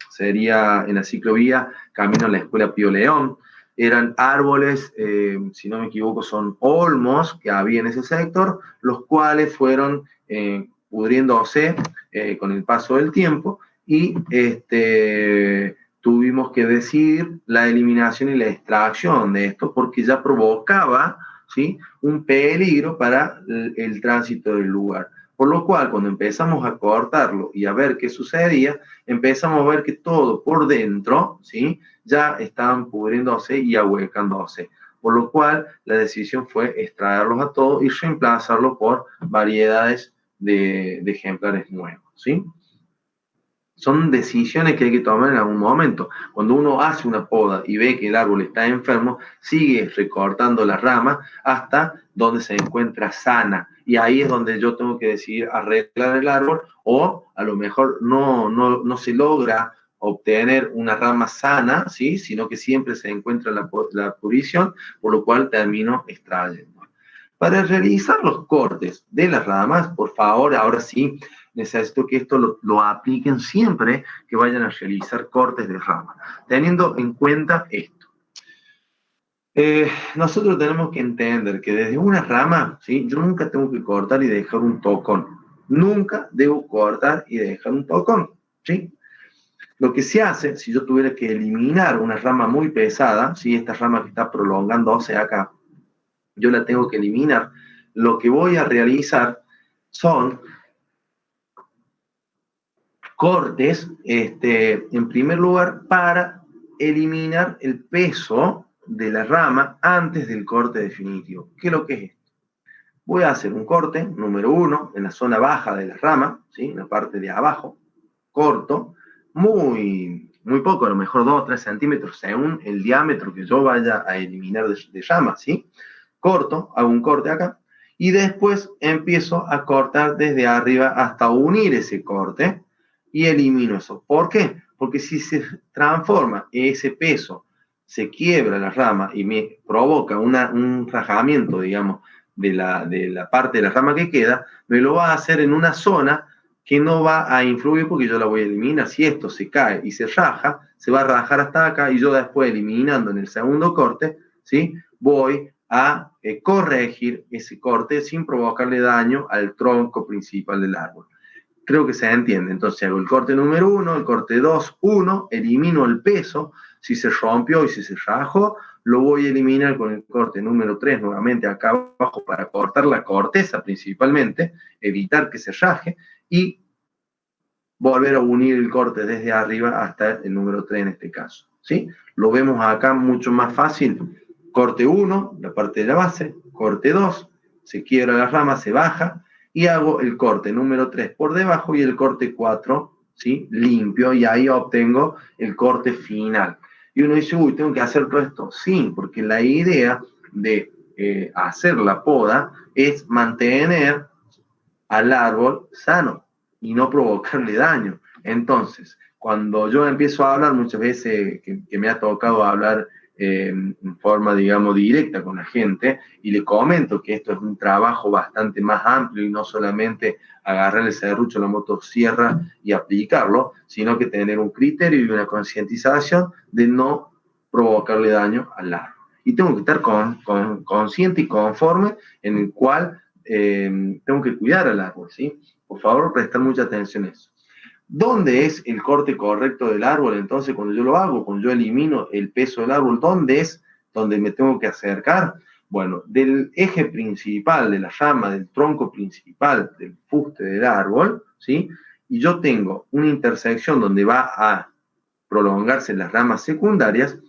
sería en la ciclovía camino a la Escuela Pío León. Eran árboles, si no me equivoco, son olmos que había en ese sector, los cuales fueron pudriéndose con el paso del tiempo y tuvimos que decidir la eliminación y la extracción de esto porque ya provocaba, ¿sí? Un peligro para el tránsito del lugar. Por lo cual, cuando empezamos a cortarlo y a ver qué sucedía, empezamos a ver que todo por dentro, ¿sí? Ya estaban pudriéndose y ahuecándose. Por lo cual, la decisión fue extraerlos a todos y reemplazarlos por variedades de ejemplares nuevos, ¿sí? Son decisiones que hay que tomar en algún momento. Cuando uno hace una poda y ve que el árbol está enfermo, sigue recortando las ramas hasta donde se encuentra sana. Y ahí es donde yo tengo que decidir arreglar el árbol o a lo mejor no se logra obtener una rama sana, ¿sí? Sino que siempre se encuentra la pudrición, por lo cual termino extrayendo. Para realizar los cortes de las ramas, por favor, ahora sí, necesito que esto lo apliquen siempre que vayan a realizar cortes de rama, teniendo en cuenta esto. Nosotros tenemos que entender que desde una rama, ¿sí? Yo nunca tengo que cortar y dejar un tocón. Nunca debo cortar y dejar un tocón, ¿sí? Lo que se hace, si yo tuviera que eliminar una rama muy pesada, ¿sí? Esta rama que está prolongándose acá, yo la tengo que eliminar. Lo que voy a realizar son cortes, en primer lugar, para eliminar el peso de la rama antes del corte definitivo. ¿Qué es lo que es esto? Voy a hacer un corte, número 1, en la zona baja de la rama, ¿sí? En la parte de abajo, corto, muy poco, a lo mejor 2 o 3 centímetros, según el diámetro que yo vaya a eliminar de rama, ¿sí? Corto, hago un corte acá, y después empiezo a cortar desde arriba hasta unir ese corte, y elimino eso. ¿Por qué? Porque si se transforma ese peso, se quiebra la rama y me provoca un rajamiento, digamos, de la parte de la rama que queda, me lo va a hacer en una zona que no va a influir porque yo la voy a eliminar. Si esto se cae y se raja, se va a rajar hasta acá y yo después eliminando en el segundo corte, ¿sí? Voy a corregir ese corte sin provocarle daño al tronco principal del árbol. Creo que se entiende. Entonces hago el corte número 1, el corte 2, 1, elimino el peso. Si se rompió y si se rajó, lo voy a eliminar con el corte número 3, nuevamente acá abajo para cortar la corteza principalmente, evitar que se raje y volver a unir el corte desde arriba hasta el número 3 en este caso, ¿sí? Lo vemos acá mucho más fácil. Corte 1, la parte de la base, corte 2, se quiebra la rama, se baja, y hago el corte número 3 por debajo y el corte 4, ¿sí? Limpio, y ahí obtengo el corte final. Y uno dice, uy, ¿tengo que hacer todo esto? Sí, porque la idea de hacer la poda es mantener al árbol sano y no provocarle daño. Entonces, cuando yo empiezo a hablar, muchas veces que me ha tocado hablar en forma, digamos, directa con la gente, y le comento que esto es un trabajo bastante más amplio y no solamente agarrar el serrucho, la motosierra y aplicarlo, sino que tener un criterio y una concientización de no provocarle daño al árbol. Y tengo que estar consciente y conforme en el cual tengo que cuidar al árbol, ¿sí? Por favor, prestar mucha atención a eso. ¿Dónde es el corte correcto del árbol? Entonces, cuando yo lo hago, cuando yo elimino el peso del árbol, ¿dónde es donde me tengo que acercar? Bueno, del eje principal, de la rama, del tronco principal, del fuste del árbol, ¿sí? Y yo tengo una intersección donde va a prolongarse las ramas secundarias.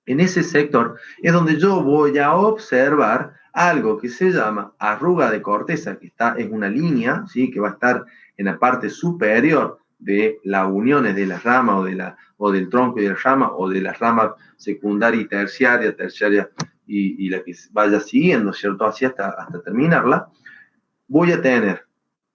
En ese sector es donde yo voy a observar algo que se llama arruga de corteza, que es una línea, ¿sí? Que va a estar en la parte superior de las uniones de la rama o del tronco y de la rama, o de la rama secundaria y terciaria y la que vaya siguiendo, ¿cierto? Así hasta terminarla. Voy a tener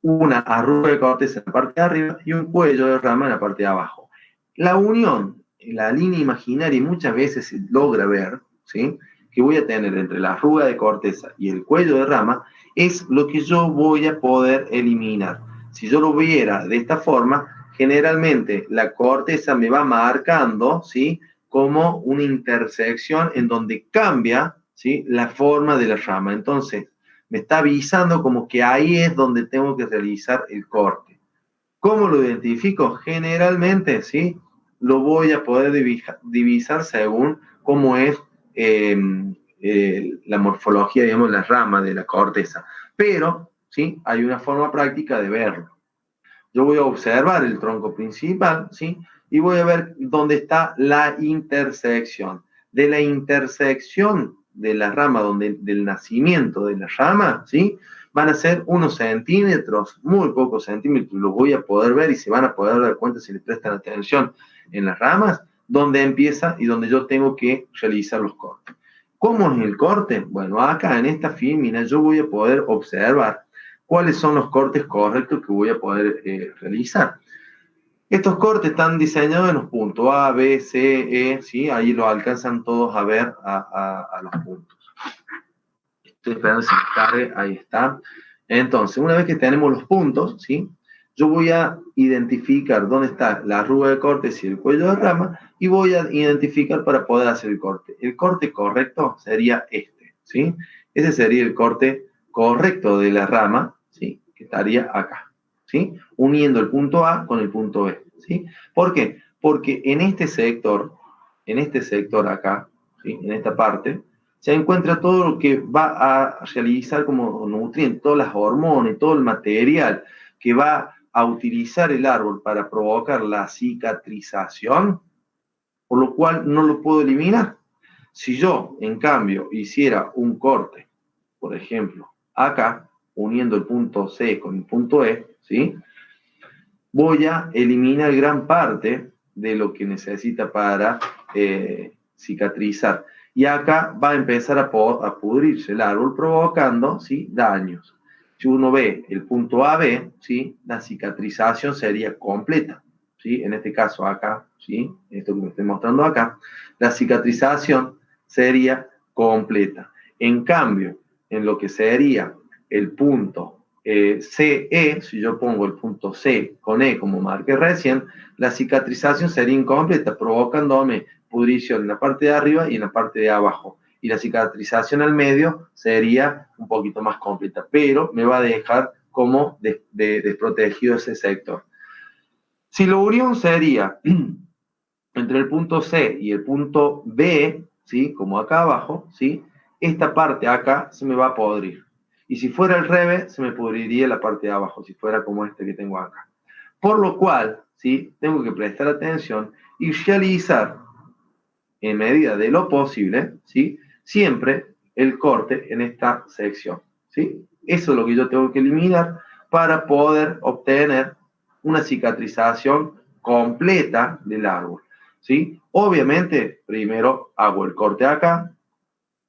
una arruga de corteza en la parte de arriba y un cuello de rama en la parte de abajo. La unión, la línea imaginaria, y muchas veces se logra ver, ¿sí? Que voy a tener entre la arruga de corteza y el cuello de rama, es lo que yo voy a poder eliminar. Si yo lo viera de esta forma, generalmente la corteza me va marcando, ¿sí? Como una intersección en donde cambia, ¿sí? La forma de la rama. Entonces, me está avisando como que ahí es donde tengo que realizar el corte. ¿Cómo lo identifico? Generalmente, ¿sí? Lo voy a poder divisar según cómo es la morfología, digamos, la rama de la corteza. Pero, ¿sí? Hay una forma práctica de verlo. Yo voy a observar el tronco principal, ¿sí? Y voy a ver dónde está la intersección. De la intersección de la rama, del nacimiento de la rama, ¿sí? Van a ser unos centímetros, muy pocos centímetros, los voy a poder ver y se van a poder dar cuenta si les prestan atención en las ramas, donde empieza y donde yo tengo que realizar los cortes. ¿Cómo es el corte? Bueno, acá en esta fímina yo voy a poder observar cuáles son los cortes correctos que voy a poder realizar. Estos cortes están diseñados en los puntos A, B, C, E, ¿sí? Ahí lo alcanzan todos a ver a los puntos. Estoy esperando que se cargue, ahí está. Entonces, una vez que tenemos los puntos, ¿sí? Yo voy a identificar dónde está la arruga de corte y el cuello de rama, y voy a identificar para poder hacer el corte. El corte correcto sería este, ¿sí? Ese sería el corte correcto de la rama, ¿sí? Que estaría acá, ¿sí? Uniendo el punto A con el punto B, ¿sí? ¿Por qué? Porque en este sector acá, ¿sí? En esta parte, se encuentra todo lo que va a realizar como nutriente, todas las hormonas, todo el material que va a utilizar el árbol para provocar la cicatrización, por lo cual no lo puedo eliminar. Si yo, en cambio, hiciera un corte, por ejemplo, acá, uniendo el punto C con el punto E, ¿sí? Voy a eliminar gran parte de lo que necesita para cicatrizar. Y acá va a empezar a pudrirse el árbol, provocando, ¿sí? Daños. Si uno ve el punto AB, ¿sí? La cicatrización sería completa, ¿sí? En este caso acá, ¿sí? Esto que me estoy mostrando acá, la cicatrización sería completa. En cambio, en lo que sería el punto CE, si yo pongo el punto C con E como marqué recién, la cicatrización sería incompleta, provocándome pudrición en la parte de arriba y en la parte de abajo. Y la cicatrización al medio sería un poquito más completa, pero me va a dejar como desprotegido ese sector. Si la unión sería entre el punto C y el punto B, ¿sí? Como acá abajo, ¿sí? Esta parte acá se me va a podrir. Y si fuera al revés, se me pudriría la parte de abajo, si fuera como este que tengo acá. Por lo cual, ¿sí? Tengo que prestar atención y realizar, en medida de lo posible, ¿sí? Siempre el corte en esta sección, ¿sí? Eso es lo que yo tengo que eliminar para poder obtener una cicatrización completa del árbol, ¿sí? Obviamente, primero hago el corte acá,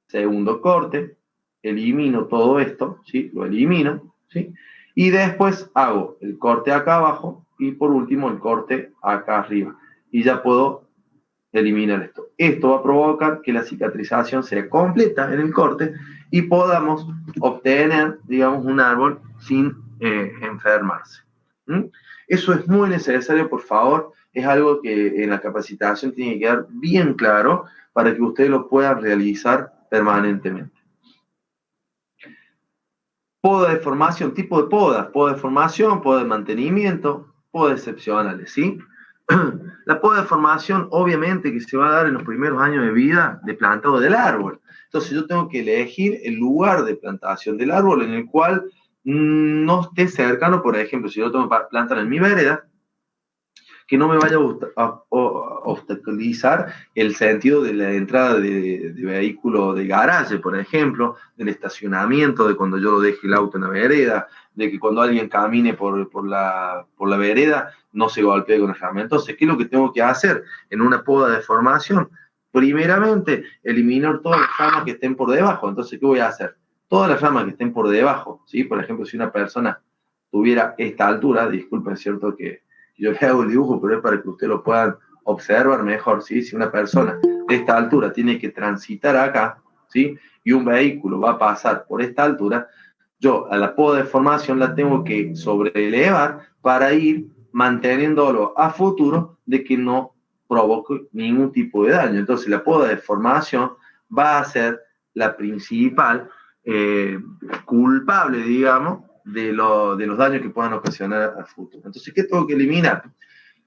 segundo corte, elimino todo esto, ¿sí? Lo elimino, ¿sí? Y después hago el corte acá abajo y por último el corte acá arriba. Y ya puedo eliminar esto. Esto va a provocar que la cicatrización sea completa en el corte y podamos obtener, digamos, un árbol sin enfermarse. ¿Mm? Eso es muy necesario, por favor. Es algo que en la capacitación tiene que quedar bien claro para que ustedes lo puedan realizar permanentemente. Poda de formación, tipo de poda, poda de formación, poda de mantenimiento, poda excepcionales, ¿sí? La poda de formación, obviamente, que se va a dar en los primeros años de vida de plantado del árbol. Entonces, yo tengo que elegir el lugar de plantación del árbol en el cual no esté cercano, por ejemplo, si yo tengo que plantar en mi vereda, que no me vaya a obstaculizar el sentido de la entrada de vehículo de garaje, por ejemplo, del estacionamiento, de cuando yo lo deje el auto en la vereda, de que cuando alguien camine por la vereda no se golpee con el ramón. Entonces, ¿qué es lo que tengo que hacer en una poda de formación? Primeramente, eliminar todas las ramas que estén por debajo. Entonces, ¿qué voy a hacer? Todas las ramas que estén por debajo, ¿sí? Por ejemplo, si una persona tuviera esta altura, disculpen, es cierto que yo le hago el dibujo, pero es para que ustedes lo puedan observar mejor, ¿sí? Si una persona de esta altura tiene que transitar acá, ¿sí? Y un vehículo va a pasar por esta altura, yo a la poda de formación la tengo que sobreelevar para ir manteniéndolo a futuro de que no provoque ningún tipo de daño. Entonces la poda de formación va a ser la principal culpable, digamos, de los daños que puedan ocasionar al futuro. Entonces, ¿qué tengo que eliminar?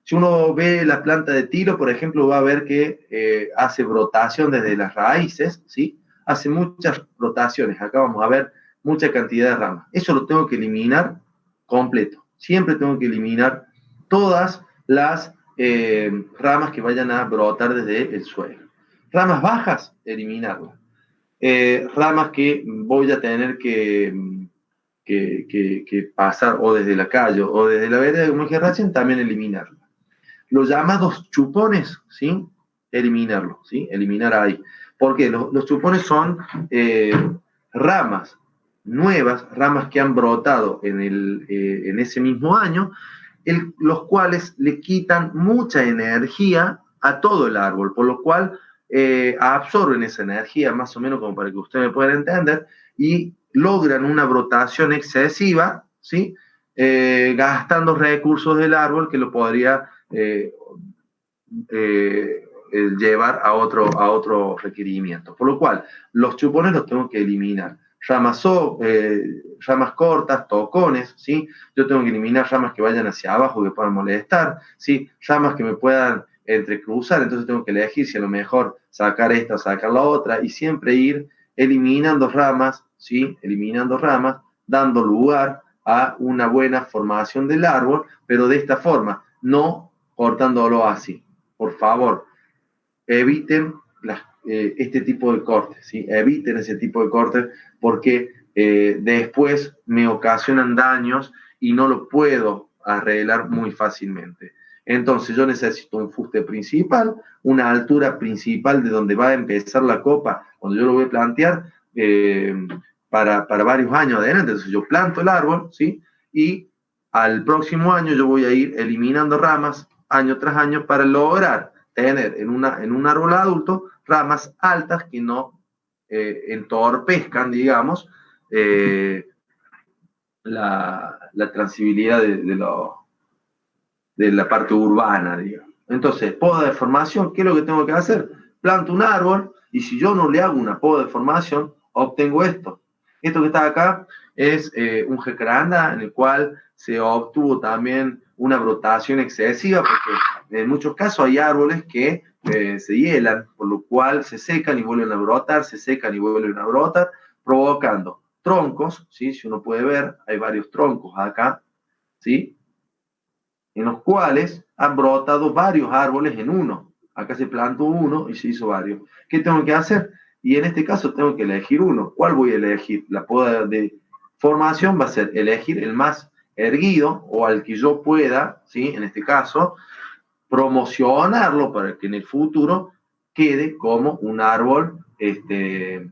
Si uno ve la planta de tilo, por ejemplo, va a ver que hace brotación desde las raíces, ¿sí? Hace muchas brotaciones. Acá vamos a ver mucha cantidad de ramas. Eso lo tengo que eliminar completo. Siempre tengo que eliminar todas las ramas que vayan a brotar desde el suelo. Ramas bajas, eliminarlas. Ramas que voy a tener que pasar o desde la calle o desde la vereda, como dije recién, también eliminarla. Los llamados chupones, ¿sí? Eliminarlos, ¿sí? Eliminar ahí. ¿Por qué? Los chupones son ramas nuevas, ramas que han brotado en ese mismo año, los cuales le quitan mucha energía a todo el árbol, por lo cual absorben esa energía, más o menos como para que ustedes me puedan entender, y logran una brotación excesiva, ¿sí? Gastando recursos del árbol que lo podría llevar a otro requerimiento. Por lo cual, los chupones los tengo que eliminar. Ramas cortas, tocones, ¿sí? Yo tengo que eliminar ramas que vayan hacia abajo, que puedan molestar, ¿sí? Ramas que me puedan entrecruzar, entonces tengo que elegir si a lo mejor sacar esta o sacar la otra, y siempre ir eliminando ramas, ¿sí? Eliminando ramas, dando lugar a una buena formación del árbol, pero de esta forma, no cortándolo así. Por favor, eviten este tipo de cortes, ¿sí? Eviten ese tipo de cortes porque después me ocasionan daños y no lo puedo arreglar muy fácilmente. Entonces yo necesito un fuste principal, una altura principal de donde va a empezar la copa, cuando yo lo voy a plantear para varios años adelante. Entonces yo planto el árbol, ¿sí? Y al próximo año yo voy a ir eliminando ramas año tras año para lograr tener en un árbol adulto ramas altas que no entorpezcan, digamos, la transibilidad de la parte urbana, digamos. Entonces, poda de formación, ¿qué es lo que tengo que hacer? Planto un árbol y si yo no le hago una poda de formación, obtengo esto. Esto que está acá es un jacaranda en el cual se obtuvo también una brotación excesiva, porque en muchos casos hay árboles que se hielan, por lo cual se secan y vuelven a brotar, se secan y vuelven a brotar, provocando troncos, ¿sí? Si uno puede ver, hay varios troncos acá, ¿sí? En los cuales han brotado varios árboles en uno. Acá se plantó uno y se hizo varios. ¿Qué tengo que hacer? Y en este caso tengo que elegir uno. ¿Cuál voy a elegir? La poda de formación va a ser elegir el más erguido o al que yo pueda, ¿sí? En este caso, promocionarlo para que en el futuro quede como un árbol del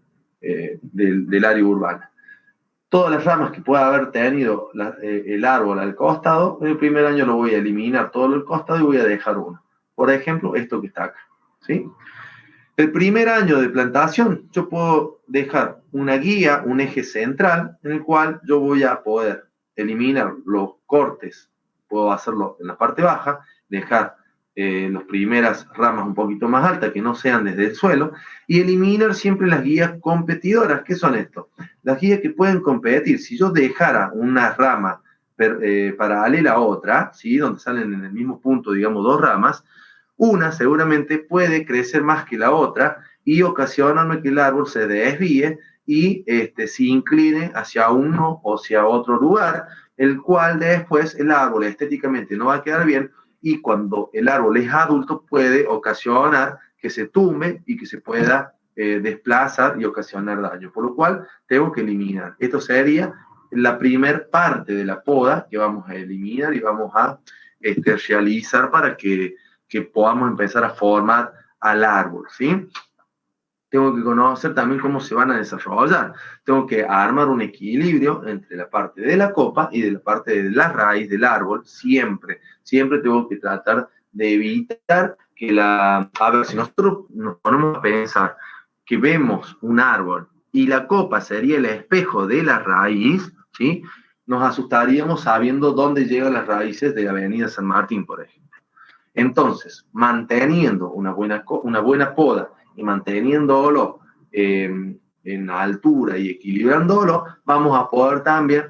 área urbana. todas las ramas que pueda haber tenido el árbol al costado, en el primer año lo voy a eliminar todo el costado y voy a dejar uno. Por ejemplo, esto que está acá, ¿sí? El primer año de plantación, yo puedo dejar una guía, un eje central, en el cual yo voy a poder eliminar los cortes. Puedo hacerlo en la parte baja, dejar las primeras ramas un poquito más altas, que no sean desde el suelo, y eliminar siempre las guías competidoras. ¿Qué son estos? Las guías que pueden competir. Si yo dejara una rama paralela a otra, ¿sí? Donde salen en el mismo punto, digamos, dos ramas, una seguramente puede crecer más que la otra y ocasionarme que el árbol se desvíe y se incline hacia uno o hacia otro lugar, el cual después el árbol estéticamente no va a quedar bien y cuando el árbol es adulto puede ocasionar que se tumbe y que se pueda desplazar y ocasionar daño, por lo cual tengo que eliminar. Esto sería la primer parte de la poda que vamos a eliminar y vamos a realizar para que podamos empezar a formar al árbol, ¿sí? Tengo que conocer también cómo se van a desarrollar. Tengo que armar un equilibrio entre la parte de la copa y de la parte de la raíz del árbol, siempre. Siempre tengo que tratar de evitar que la... A ver, si nosotros nos ponemos a pensar que vemos un árbol y la copa sería el espejo de la raíz, ¿sí? Nos asustaríamos sabiendo dónde llegan las raíces de la Avenida San Martín, por ejemplo. Entonces, manteniendo una buena poda y manteniéndolo en altura y equilibrándolo, vamos a poder también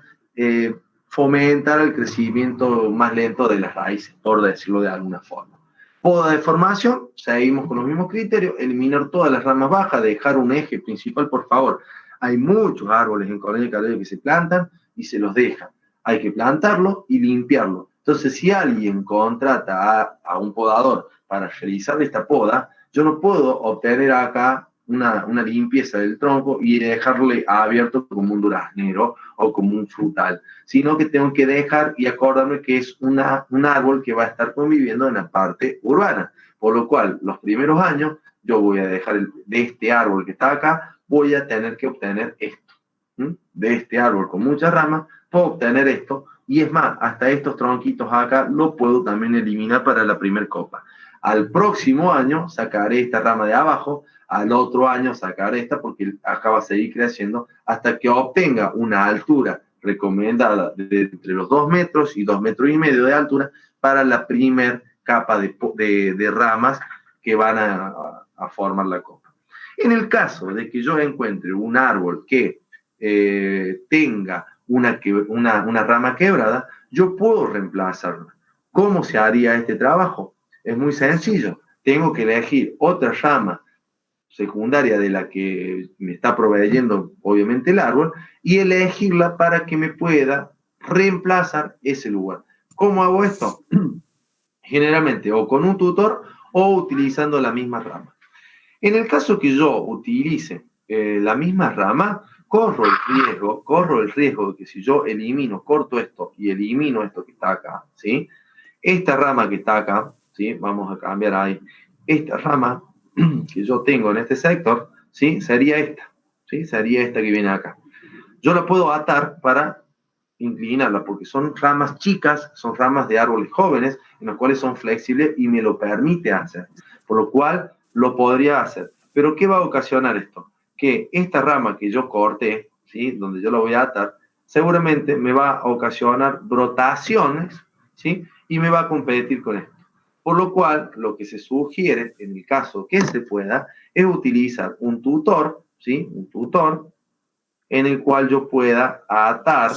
fomentar el crecimiento más lento de las raíces, por decirlo de alguna forma. Poda de formación, seguimos con los mismos criterios, eliminar todas las ramas bajas, dejar un eje principal, por favor. Hay muchos árboles en Colonia Calero que se plantan y se los dejan. Hay que plantarlo y limpiarlo. Entonces, si alguien contrata a un podador para realizar esta poda, yo no puedo obtener acá una limpieza del tronco y dejarle abierto como un duraznero o como un frutal, sino que tengo que dejar y acordarme que es un árbol que va a estar conviviendo en la parte urbana, por lo cual los primeros años yo voy a dejar de este árbol que está acá, voy a tener que obtener esto, de este árbol con muchas ramas, puedo obtener esto, y es más, hasta estos tronquitos acá lo puedo también eliminar para la primer copa. Al próximo año sacaré esta rama de abajo, al otro año sacaré esta porque acá va a seguir creciendo hasta que obtenga una altura recomendada de entre los 2 metros y 2,5 metros de altura para la primer capa de ramas que van a formar la copa. En el caso de que yo encuentre un árbol que tenga una rama quebrada, yo puedo reemplazarla. ¿Cómo se haría este trabajo? Es muy sencillo. Tengo que elegir otra rama secundaria de la que me está proveyendo obviamente el árbol y elegirla para que me pueda reemplazar ese lugar. ¿Cómo hago esto? Generalmente o con un tutor o utilizando la misma rama. En el caso que yo utilice la misma rama, corro el riesgo de que si yo corto esto y elimino esto que está acá, ¿sí? Esta rama que está acá, ¿sí? Vamos a cambiar ahí. Esta rama que yo tengo en este sector, ¿sí? Sería esta, ¿sí? Sería esta que viene acá. Yo la puedo atar para inclinarla, porque son ramas chicas, son ramas de árboles jóvenes, en los cuales son flexibles y me lo permite hacer. Por lo cual, lo podría hacer. Pero ¿qué va a ocasionar esto? Que esta rama que yo corté, ¿sí? Donde yo la voy a atar, seguramente me va a ocasionar brotaciones, ¿sí? Y me va a competir con esto. Por lo cual, lo que se sugiere, en el caso que se pueda, es utilizar un tutor, ¿sí? Un tutor en el cual yo pueda atar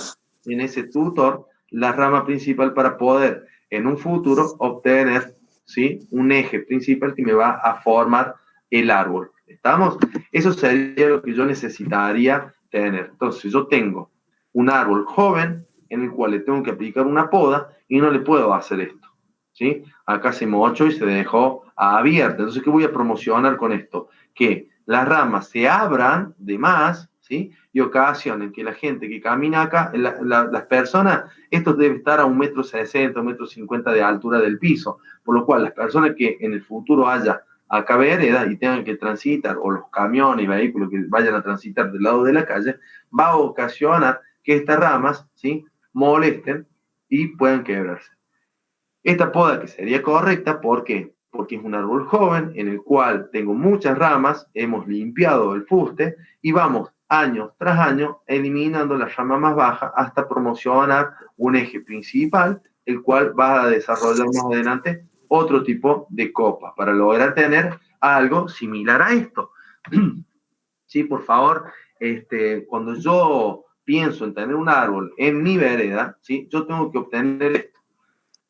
en ese tutor la rama principal para poder en un futuro obtener, ¿sí? Un eje principal que me va a formar el árbol. ¿Estamos? Eso sería lo que yo necesitaría tener. Entonces yo tengo un árbol joven en el cual le tengo que aplicar una poda y no le puedo hacer esto, ¿sí? Acá se mochó y se dejó abierta. Entonces, ¿qué voy a promocionar con esto? Que las ramas se abran de más, ¿sí? Y ocasionen que la gente que camina acá, las personas, esto debe estar a 1,60 m, 1,50 m de altura del piso, por lo cual las personas que en el futuro haya acá vereda y tengan que transitar, o los camiones y vehículos que vayan a transitar del lado de la calle, va a ocasionar que estas ramas, ¿sí?, molesten y puedan quebrarse. Esta poda que sería correcta, ¿por qué? Porque es un árbol joven en el cual tengo muchas ramas, hemos limpiado el fuste y vamos año tras año eliminando la rama más baja hasta promocionar un eje principal, el cual va a desarrollar más adelante otro tipo de copa para lograr tener algo similar a esto. Sí, por favor, cuando yo pienso en tener un árbol en mi vereda, ¿sí?, yo tengo que obtener esto: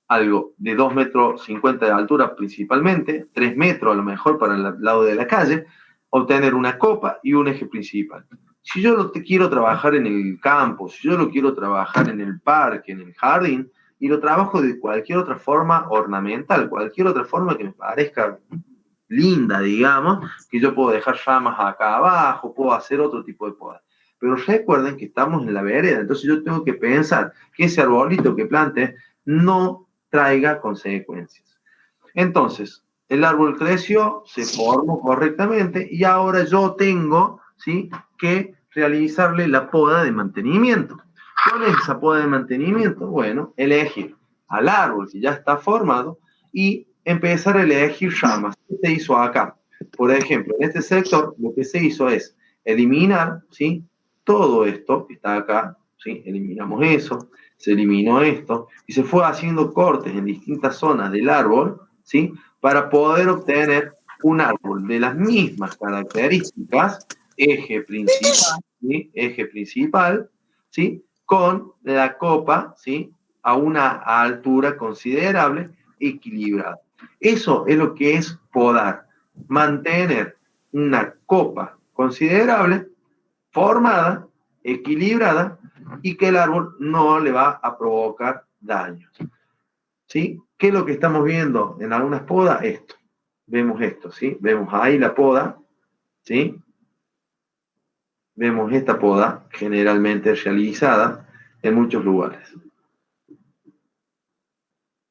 algo de 2,50 metros de altura principalmente, 3 metros a lo mejor para el lado de la calle, obtener una copa y un eje principal. Si yo lo quiero trabajar en el campo, si yo lo quiero trabajar en el parque, en el jardín, y lo trabajo de cualquier otra forma ornamental, cualquier otra forma que me parezca linda, digamos, que yo puedo dejar ramas acá abajo, puedo hacer otro tipo de poda. Pero recuerden que estamos en la vereda, entonces yo tengo que pensar que ese arbolito que plante no traiga consecuencias. Entonces, el árbol creció, se formó correctamente y ahora yo tengo, ¿sí?, que realizarle la poda de mantenimiento. ¿Cuál es esa poda de mantenimiento? Bueno, elegir al árbol que ya está formado y empezar a elegir ramas. ¿Qué se hizo acá? Por ejemplo, en este sector lo que se hizo es eliminar, ¿sí?, todo esto que está acá, ¿sí?, eliminamos eso, se eliminó esto y se fue haciendo cortes en distintas zonas del árbol, ¿sí?, para poder obtener un árbol de las mismas características, eje principal, ¿sí?, eje principal, ¿sí?, con la copa, ¿sí?, a una altura considerable, equilibrada. Eso es lo que es podar, mantener una copa considerable, formada, equilibrada, y que el árbol no le va a provocar daños. ¿Sí? ¿Qué es lo que estamos viendo en algunas podas? Esto. Vemos esto, ¿sí? Vemos ahí la poda, ¿sí? Vemos esta poda generalmente realizada en muchos lugares.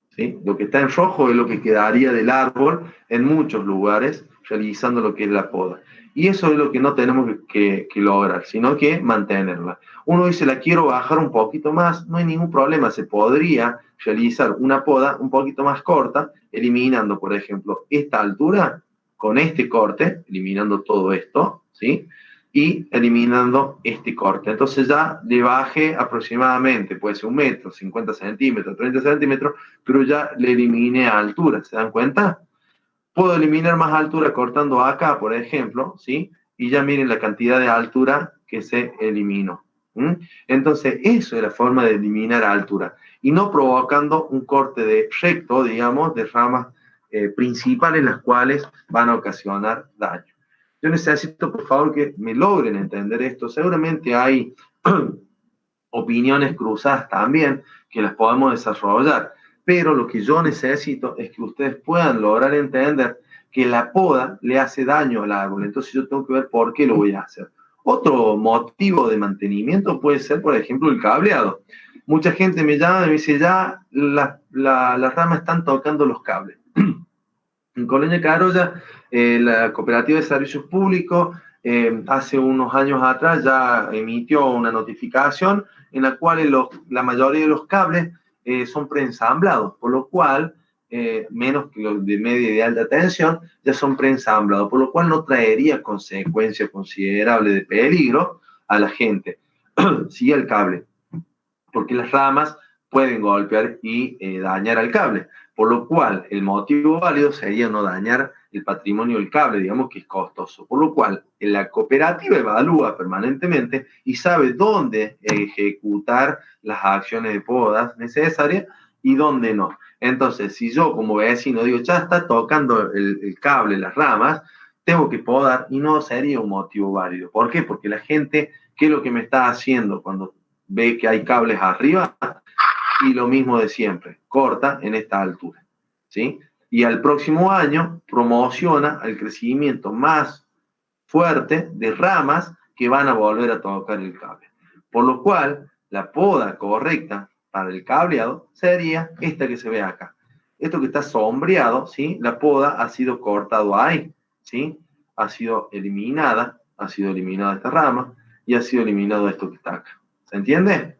¿Sí? Lo que está en rojo es lo que quedaría del árbol en muchos lugares realizando lo que es la poda. Y eso es lo que no tenemos que lograr, sino que mantenerla. Uno dice, la quiero bajar un poquito más, no hay ningún problema, se podría realizar una poda un poquito más corta, eliminando, por ejemplo, esta altura con este corte, eliminando todo esto, ¿sí?, y eliminando este corte. Entonces ya le bajé aproximadamente, puede ser 1 metro, 50 centímetros, 30 centímetros, pero ya le eliminé a altura, ¿se dan cuenta? Puedo eliminar más altura cortando acá, por ejemplo, ¿sí? Y ya miren la cantidad de altura que se eliminó. Entonces, eso es la forma de eliminar altura. Y no provocando un corte de recto, digamos, de ramas principales, las cuales van a ocasionar daño. Yo necesito, por favor, que me logren entender esto. Seguramente hay opiniones cruzadas también que las podemos desarrollar, pero lo que yo necesito es que ustedes puedan lograr entender que la poda le hace daño al árbol. Entonces yo tengo que ver por qué lo voy a hacer. Otro motivo de mantenimiento puede ser, por ejemplo, el cableado. Mucha gente me llama y me dice, ya las ramas están tocando los cables. En Colonia Carolla, la Cooperativa de Servicios Públicos, hace unos años atrás ya emitió una notificación en la cual la mayoría de los cables son preensamblados, por lo cual, menos que los de media y de alta tensión, ya son preensamblados, por lo cual no traería consecuencia considerable de peligro a la gente. Sí, al cable, porque las ramas pueden golpear y dañar al cable, por lo cual el motivo válido sería no dañar el patrimonio del cable, digamos que es costoso, por lo cual la cooperativa evalúa permanentemente y sabe dónde ejecutar las acciones de podas necesarias y dónde no. Entonces, si yo como vecino digo, ya está tocando el cable, las ramas, tengo que podar y no sería un motivo válido. ¿Por qué? Porque la gente, ¿qué es lo que me está haciendo cuando ve que hay cables arriba? Y lo mismo de siempre, corta en esta altura, ¿sí? Y al próximo año promociona el crecimiento más fuerte de ramas que van a volver a tocar el cable. Por lo cual, la poda correcta para el cableado sería esta que se ve acá. Esto que está sombreado, ¿sí? La poda ha sido cortado ahí, ¿sí? Ha sido eliminada esta rama y ha sido eliminado esto que está acá, ¿Se entiende?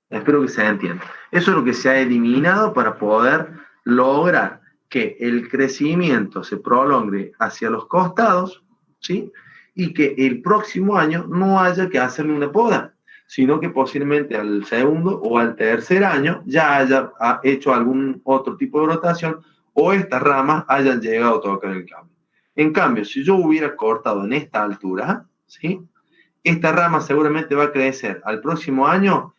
Espero que se entienda. Eso es lo que se ha eliminado para poder lograr que el crecimiento se prolongue hacia los costados, ¿sí? Y que el próximo año no haya que hacerle una poda, sino que posiblemente al segundo o al tercer año ya haya hecho algún otro tipo de rotación o estas ramas hayan llegado a tocar el cable. En cambio, si yo hubiera cortado en esta altura, ¿sí? Esta rama seguramente va a crecer al próximo año,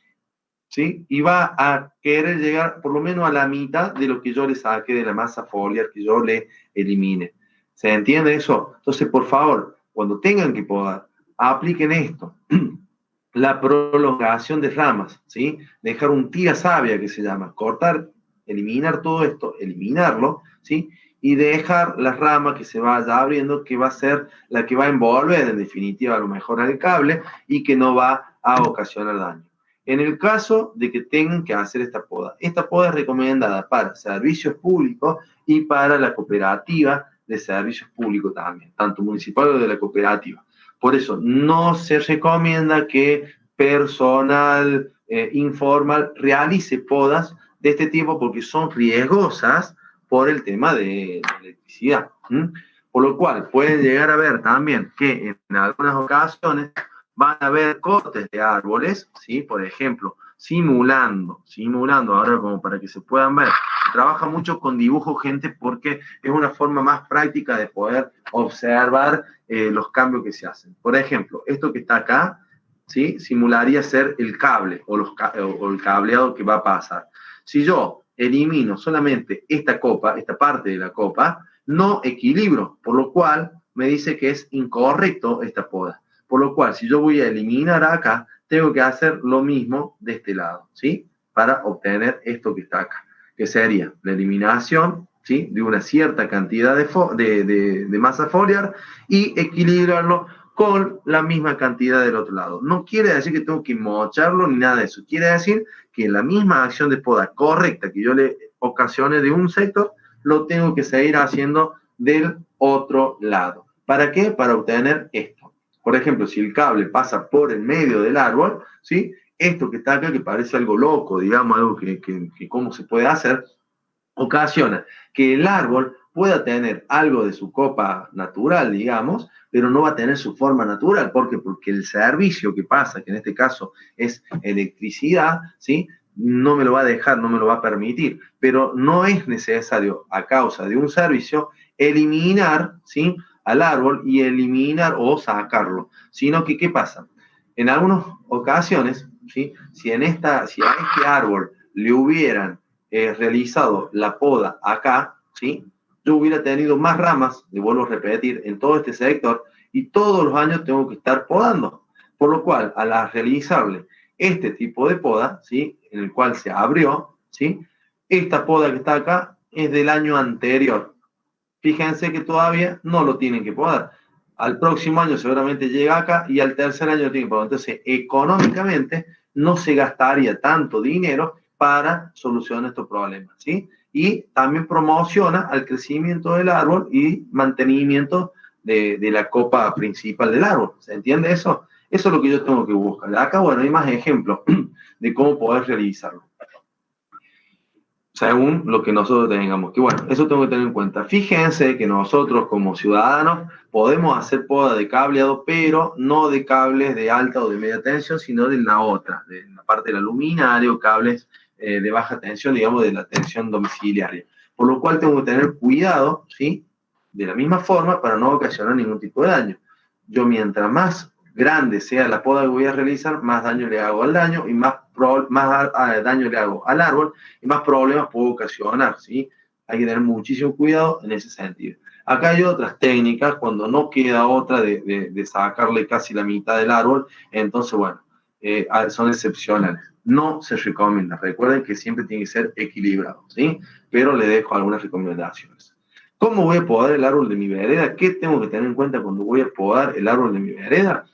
¿sí? Y va a querer llegar por lo menos a la mitad de lo que yo le saque de la masa foliar, que yo le elimine. ¿Se entiende eso? Entonces, por favor, cuando tengan que podar, apliquen esto. La prolongación de ramas, ¿sí? Dejar un tira savia que se llama, cortar, eliminar todo esto, eliminarlo, ¿sí? Y dejar la rama que se vaya abriendo, que va a ser la que va a envolver en definitiva a lo mejor al cable y que no va a ocasionar daño. En el caso de que tengan que hacer esta poda es recomendada para servicios públicos y para la cooperativa de servicios públicos también, tanto municipal como de la cooperativa. Por eso, no se recomienda que personal informal realice podas de este tipo porque son riesgosas por el tema de electricidad. Por lo cual, pueden llegar a ver también que en algunas ocasiones van a haber cortes de árboles, ¿sí? Por ejemplo, simulando, ahora como para que se puedan ver. Trabaja mucho con dibujo, gente, porque es una forma más práctica de poder observar los cambios que se hacen. Por ejemplo, esto que está acá, ¿sí? Simularía ser el cable o el cableado que va a pasar. Si yo elimino solamente esta copa, esta parte de la copa, no equilibro, por lo cual me dice que es incorrecto esta poda. Por lo cual, si yo voy a eliminar acá, tengo que hacer lo mismo de este lado, ¿sí? Para obtener esto que está acá, que sería la eliminación, ¿sí? De una cierta cantidad de masa foliar y equilibrarlo con la misma cantidad del otro lado. No quiere decir que tengo que mocharlo ni nada de eso. Quiere decir que la misma acción de poda correcta que yo le ocasione de un sector, lo tengo que seguir haciendo del otro lado. ¿Para qué? Para obtener esto. Por ejemplo, si el cable pasa por el medio del árbol, ¿sí? Esto que está acá, que parece algo loco, digamos, algo que cómo se puede hacer, ocasiona que el árbol pueda tener algo de su copa natural, digamos, pero no va a tener su forma natural. ¿Por qué? Porque el servicio que pasa, que en este caso es electricidad, ¿sí? No me lo va a dejar, no me lo va a permitir, pero no es necesario, a causa de un servicio, eliminar, ¿sí? Al árbol y eliminar o sacarlo, sino que, ¿qué pasa? En algunas ocasiones, ¿sí? Si a este árbol le hubieran realizado la poda acá, ¿sí? Yo hubiera tenido más ramas, le vuelvo a repetir, en todo este sector, y todos los años tengo que estar podando. Por lo cual, al realizarle este tipo de poda, ¿sí? En el cual se abrió, ¿sí? Esta poda que está acá es del año anterior. Fíjense que todavía no lo tienen que podar. Al próximo año seguramente llega acá y al tercer año lo tienen que podar. Entonces, económicamente no se gastaría tanto dinero para solucionar estos problemas, ¿sí? Y también promociona al crecimiento del árbol y mantenimiento de la copa principal del árbol. ¿Se entiende eso? Eso es lo que yo tengo que buscar. Acá, bueno, hay más ejemplos de cómo poder realizarlo según lo que nosotros tengamos. Que bueno, eso tengo que tener en cuenta. Fíjense que nosotros como ciudadanos podemos hacer poda de cableado, pero no de cables de alta o de media tensión, sino de la otra, de la parte del luminaria o cables de baja tensión, digamos, de la tensión domiciliaria. Por lo cual tengo que tener cuidado, ¿sí? De la misma forma para no ocasionar ningún tipo de daño. Yo mientras más grande sea la poda que voy a realizar, más daño le hago al daño y más daño le hago al árbol y más problemas puedo ocasionar, ¿sí? Hay que tener muchísimo cuidado en ese sentido. Acá hay otras técnicas, cuando no queda otra de sacarle casi la mitad del árbol, entonces, bueno, son excepcionales. No se recomienda. Recuerden que siempre tiene que ser equilibrado, ¿sí? Pero le dejo algunas recomendaciones. ¿Cómo voy a podar el árbol de mi vereda? ¿Qué tengo que tener en cuenta cuando voy a podar el árbol de mi vereda?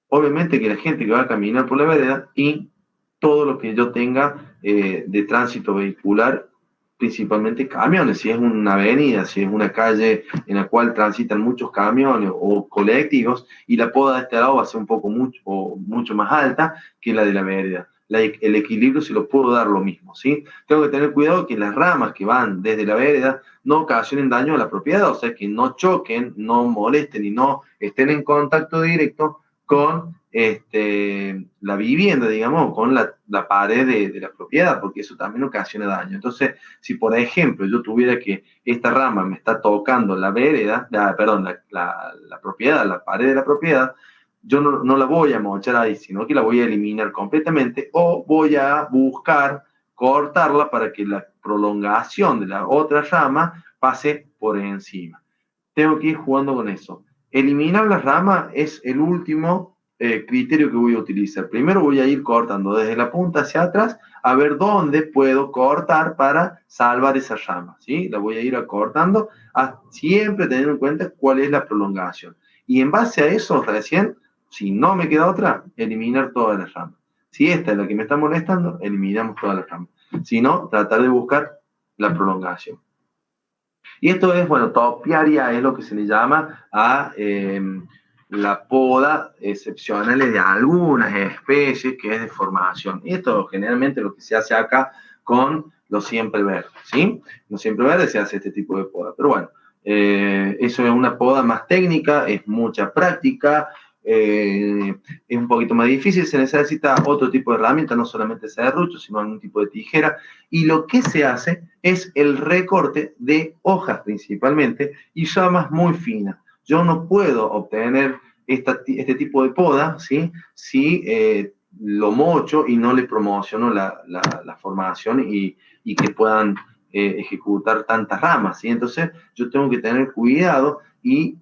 Obviamente que la gente que va a caminar por la vereda y todo lo que yo tenga de tránsito vehicular principalmente camiones. Si es una avenida, si es una calle en la cual transitan muchos camiones o colectivos, y la poda de este lado va a ser un poco mucho más alta que la de la vereda. El equilibrio se lo puedo dar lo mismo, ¿sí? Tengo que tener cuidado que las ramas que van desde la vereda no ocasionen daño a la propiedad, o sea, que no choquen, no molesten y no estén en contacto directo con la vivienda, digamos, con la pared de la propiedad, porque eso también ocasiona daño. Entonces, si por ejemplo yo tuviera que esta rama me está tocando la vereda, perdón, la propiedad, la pared de la propiedad, yo no la voy a mochar ahí, sino que la voy a eliminar completamente o voy a buscar cortarla para que la prolongación de la otra rama pase por encima. Tengo que ir jugando con eso. Eliminar las ramas es el último criterio que voy a utilizar. Primero voy a ir cortando desde la punta hacia atrás a ver dónde puedo cortar para salvar esa rama, ¿sí? La voy a ir acortando, siempre teniendo en cuenta cuál es la prolongación. Y en base a eso, recién, si no me queda otra, eliminar todas las ramas. Si esta es la que me está molestando, eliminamos todas las ramas. Si no, tratar de buscar la prolongación. Y esto es, bueno, topiaria es lo que se le llama a la poda excepcional de algunas especies que es de formación. Y esto generalmente lo que se hace acá con los siempre verdes, ¿sí? Los siempre verdes se hace este tipo de poda. Pero bueno, eso es una poda más técnica, es mucha práctica, es un poquito más difícil, se necesita otro tipo de herramienta, no solamente serrucho, sino algún tipo de tijera, y lo que se hace es el recorte de hojas principalmente y ramas muy finas. Yo no puedo obtener este tipo de poda, ¿sí? Si lo mocho y no le promociono la formación y que puedan ejecutar tantas ramas, ¿sí? Entonces yo tengo que tener cuidado y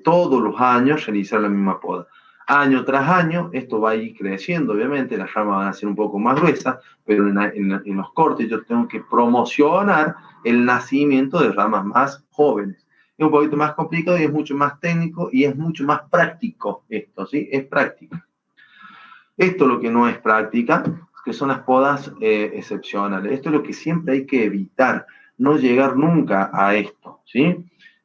todos los años realizar la misma poda. Año tras año, esto va a ir creciendo, obviamente, las ramas van a ser un poco más gruesas, pero en los cortes yo tengo que promocionar el nacimiento de ramas más jóvenes. Es un poquito más complicado y es mucho más técnico y es mucho más práctico esto, ¿sí? Es práctica. Esto lo que no es práctica, que son las podas excepcionales. Esto es lo que siempre hay que evitar, no llegar nunca a esto, ¿sí?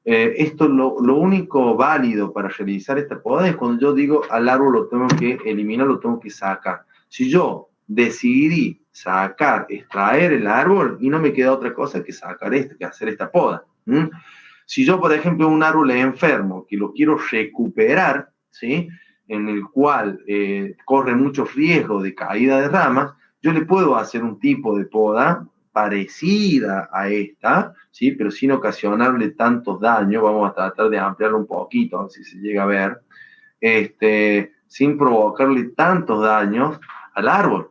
Esto lo único válido para realizar esta poda es cuando yo digo al árbol lo tengo que eliminar, lo tengo que sacar. Si yo decidí sacar, extraer el árbol y no me queda otra cosa que sacar que hacer esta poda. Si yo, por ejemplo, un árbol es enfermo, que lo quiero recuperar, ¿sí? En el cual corre mucho riesgo de caída de ramas, yo le puedo hacer un tipo de poda parecida a esta, ¿sí? Pero sin ocasionarle tantos daños. Vamos a tratar de ampliarlo un poquito, a ver si se llega a ver, sin provocarle tantos daños al árbol.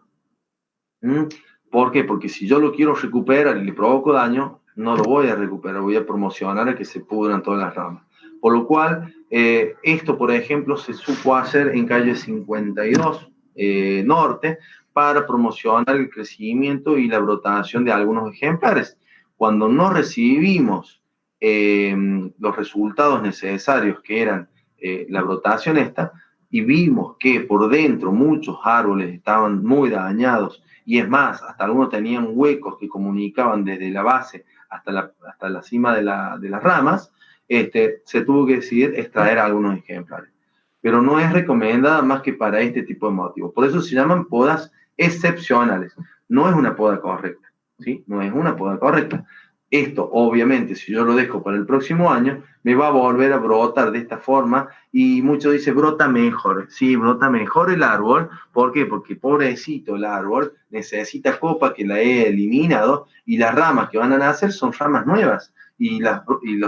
¿Por qué? Porque si yo lo quiero recuperar y le provoco daño, no lo voy a recuperar, voy a promocionar a que se pudran todas las ramas. Por lo cual, esto, por ejemplo, se supo hacer en calle 52 Norte para promocionar el crecimiento y la brotación de algunos ejemplares. Cuando no recibimos los resultados necesarios que eran la brotación esta, y vimos que por dentro muchos árboles estaban muy dañados, y es más, hasta algunos tenían huecos que comunicaban desde la base hasta la cima de las ramas, se tuvo que decidir extraer algunos ejemplares. Pero no es recomendada más que para este tipo de motivos. Por eso se llaman podas excepcionales. No es una poda correcta, ¿sí? No es una poda correcta. Esto, obviamente, si yo lo dejo para el próximo año, me va a volver a brotar de esta forma y muchos dicen, brota mejor. Sí, brota mejor el árbol. ¿Por qué? Porque pobrecito el árbol necesita copa que la he eliminado y las ramas que van a nacer son ramas nuevas y la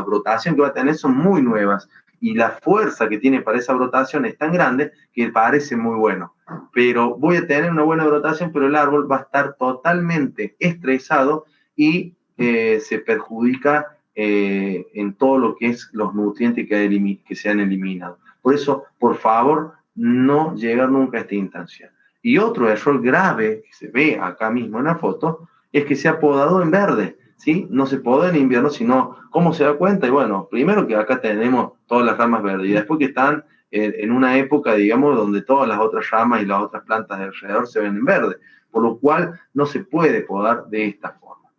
brotación que va a tener son muy nuevas y la fuerza que tiene para esa brotación es tan grande que parece muy bueno. Pero voy a tener una buena brotación, pero el árbol va a estar totalmente estresado y se perjudica en todo lo que es los nutrientes que se han eliminado. Por eso, por favor, no llegar nunca a esta instancia. Y otro error grave que se ve acá mismo en la foto es que se ha podado en verde, ¿sí? No se poda en invierno, sino, ¿cómo se da cuenta? Y bueno, primero que acá tenemos todas las ramas verdes y después que están en una época, digamos, donde todas las otras ramas y las otras plantas de alrededor se ven en verde, por lo cual no se puede podar de esta forma.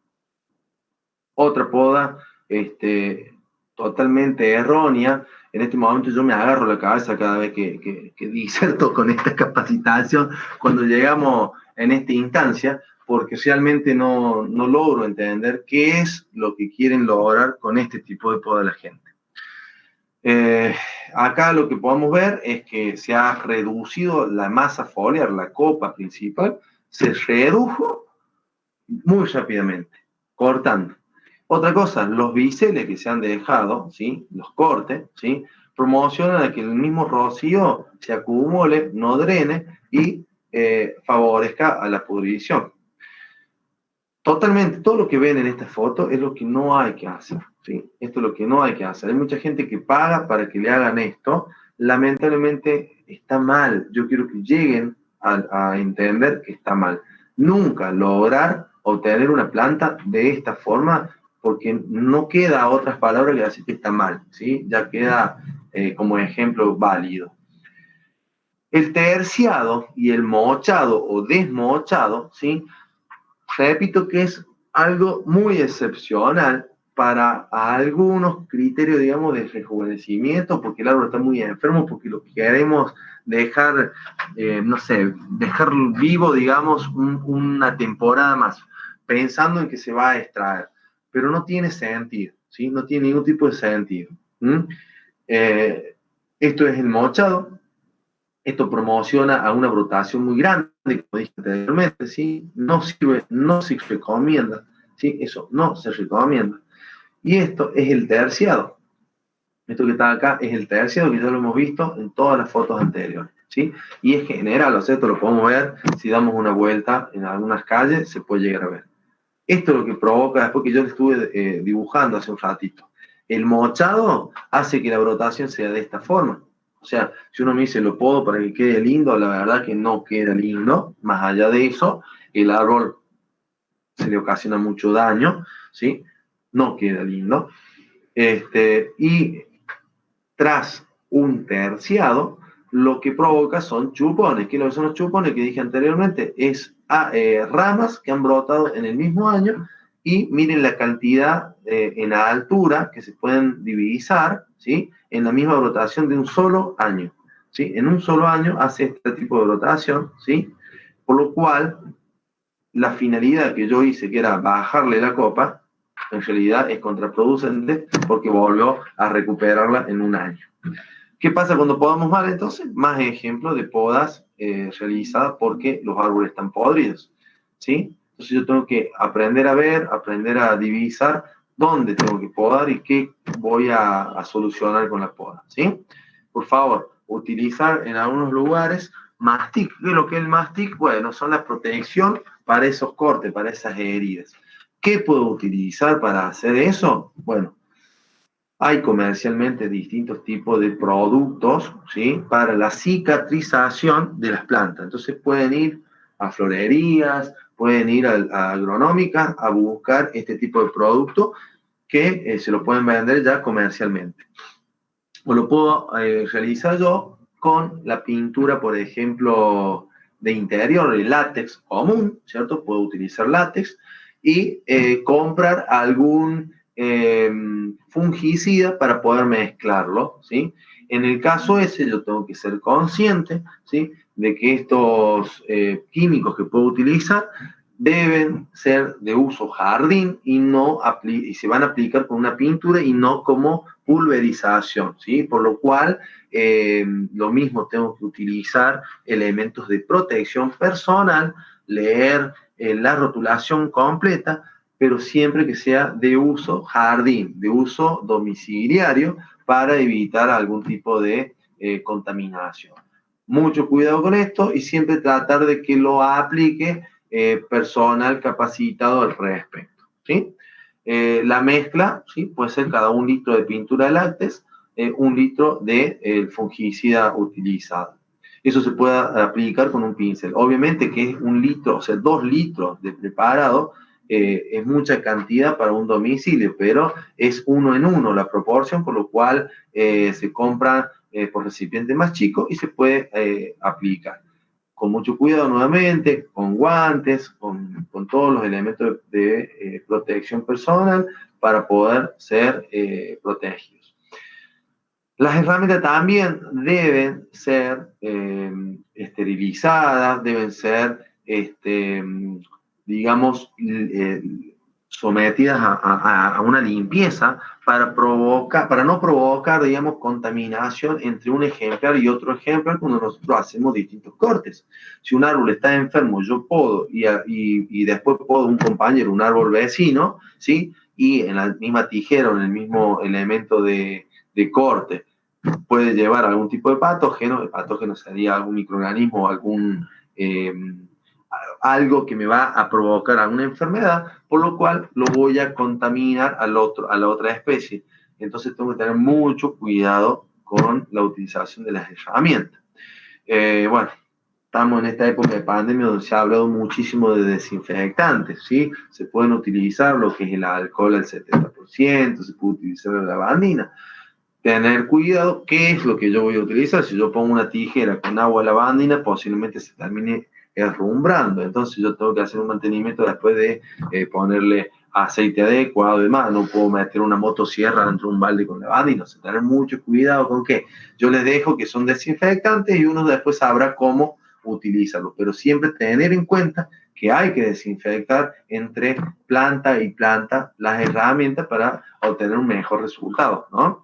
Otra poda totalmente errónea. En este momento yo me agarro la cabeza cada vez que diserto con esta capacitación, cuando llegamos en esta instancia, porque realmente no logro entender qué es lo que quieren lograr con este tipo de poda de la gente. Acá lo que podemos ver es que se ha reducido la masa foliar, la copa principal, se redujo muy rápidamente, cortando. Otra cosa, los biseles que se han dejado, ¿sí? Los cortes, ¿sí? Promocionan a que el mismo rocío se acumule, no drene y favorezca a la pudrición. Totalmente, todo lo que ven en esta foto es lo que no hay que hacer, ¿sí? Esto es lo que no hay que hacer. Hay mucha gente que paga para que le hagan esto. Lamentablemente está mal. Yo quiero que lleguen a entender que está mal. Nunca lograr obtener una planta de esta forma, porque no queda otras palabras que decir que está mal, ¿sí? Ya queda como ejemplo válido. El terciado y el mochado o desmochado, ¿sí? Repito que es algo muy excepcional para algunos criterios, digamos, de rejuvenecimiento, porque el árbol está muy enfermo, porque lo queremos dejar, no sé, dejar vivo, digamos, una temporada más, pensando en que se va a extraer. Pero no tiene sentido, ¿sí? No tiene ningún tipo de sentido. Esto es el mochado. Esto promociona a una brotación muy grande, como dije anteriormente, ¿sí? No sirve, no se recomienda, ¿sí? Eso no se recomienda. Y esto es el terciado. Esto que está acá es el terciado, que ya lo hemos visto en todas las fotos anteriores, ¿sí? Y es general, o sea, esto lo podemos ver si damos una vuelta en algunas calles, se puede llegar a ver. Esto es lo que provoca, después que yo le estuve dibujando hace un ratito. El mochado hace que la brotación sea de esta forma. O sea, si uno me dice lo podo para que quede lindo, la verdad que no queda lindo. Más allá de eso, el árbol se le ocasiona mucho daño, ¿sí? No queda lindo. Y tras un terciado, lo que provoca son chupones. ¿Qué son los chupones que dije anteriormente? Es ramas que han brotado en el mismo año y miren la cantidad en la altura que se pueden divisar, ¿sí? En la misma brotación de un solo año, ¿sí? En un solo año hace este tipo de brotación, ¿sí? Por lo cual, la finalidad que yo hice, que era bajarle la copa, en realidad es contraproducente porque volvió a recuperarla en un año. ¿Qué pasa cuando podamos mal entonces? Más ejemplos de podas realizadas porque los árboles están podridos, ¿sí? Entonces yo tengo que aprender a ver, aprender a divisar dónde tengo que podar y qué voy a solucionar con la poda, ¿sí? Por favor, utilizar en algunos lugares mastic. ¿Qué es lo que es el mastic? Bueno, son la protección para esos cortes, para esas heridas. ¿Qué puedo utilizar para hacer eso? Bueno, hay comercialmente distintos tipos de productos, ¿sí? Para la cicatrización de las plantas. Entonces pueden ir a florerías, pueden ir a agronómicas a buscar este tipo de producto que se lo pueden vender ya comercialmente. O lo puedo realizar yo con la pintura, por ejemplo, de interior, el látex común, ¿cierto? Puedo utilizar látex y comprar algún fungicida para poder mezclarlo, ¿sí? En el caso ese yo tengo que ser consciente, ¿sí? De que estos químicos que puedo utilizar deben ser de uso jardín y no y se van a aplicar con una pintura y no como pulverización, ¿sí? Por lo cual, lo mismo tengo que utilizar elementos de protección personal, leer la rotulación completa, pero siempre que sea de uso jardín, de uso domiciliario, para evitar algún tipo de contaminación. Mucho cuidado con esto y siempre tratar de que lo aplique personal capacitado al respecto, ¿sí? La mezcla, ¿sí? Puede ser cada 1 litro de pintura de látex, 1 litro de fungicida utilizado. Eso se puede aplicar con un pincel. Obviamente que es 1 litro, o sea, 2 litros de preparado, es mucha cantidad para un domicilio, pero es 1 en 1 la proporción, por lo cual se compra por recipiente más chico y se puede aplicar. Con mucho cuidado nuevamente, con guantes, con con todos los elementos de protección personal para poder ser protegidos. Las herramientas también deben ser esterilizadas, deben ser, digamos, sometidas a una limpieza para no provocar, digamos, contaminación entre un ejemplar y otro ejemplar cuando nosotros hacemos distintos cortes. Si un árbol está enfermo, yo podo y después podo un compañero, un árbol vecino, ¿sí? Y en la misma tijera o en el mismo elemento de corte puede llevar algún tipo de patógeno. El patógeno sería algún microorganismo o algo que me va a provocar alguna enfermedad, por lo cual lo voy a contaminar a la otra especie. Entonces tengo que tener mucho cuidado con la utilización de las herramientas. Bueno, estamos en esta época de pandemia donde se ha hablado muchísimo de desinfectantes, ¿sí? Se pueden utilizar lo que es el alcohol al 70%, se puede utilizar la lavandina. Tener cuidado, ¿qué es lo que yo voy a utilizar? Si yo pongo una tijera con agua lavandina, posiblemente se termine herrumbrando. Entonces yo tengo que hacer un mantenimiento después de ponerle aceite adecuado y demás. No puedo meter una motosierra dentro de un balde con lavandina. O sea, tener mucho cuidado con qué. Yo les dejo que son desinfectantes y uno después sabrá cómo utilizarlo. Pero siempre tener en cuenta que hay que desinfectar entre planta y planta las herramientas para obtener un mejor resultado, ¿no?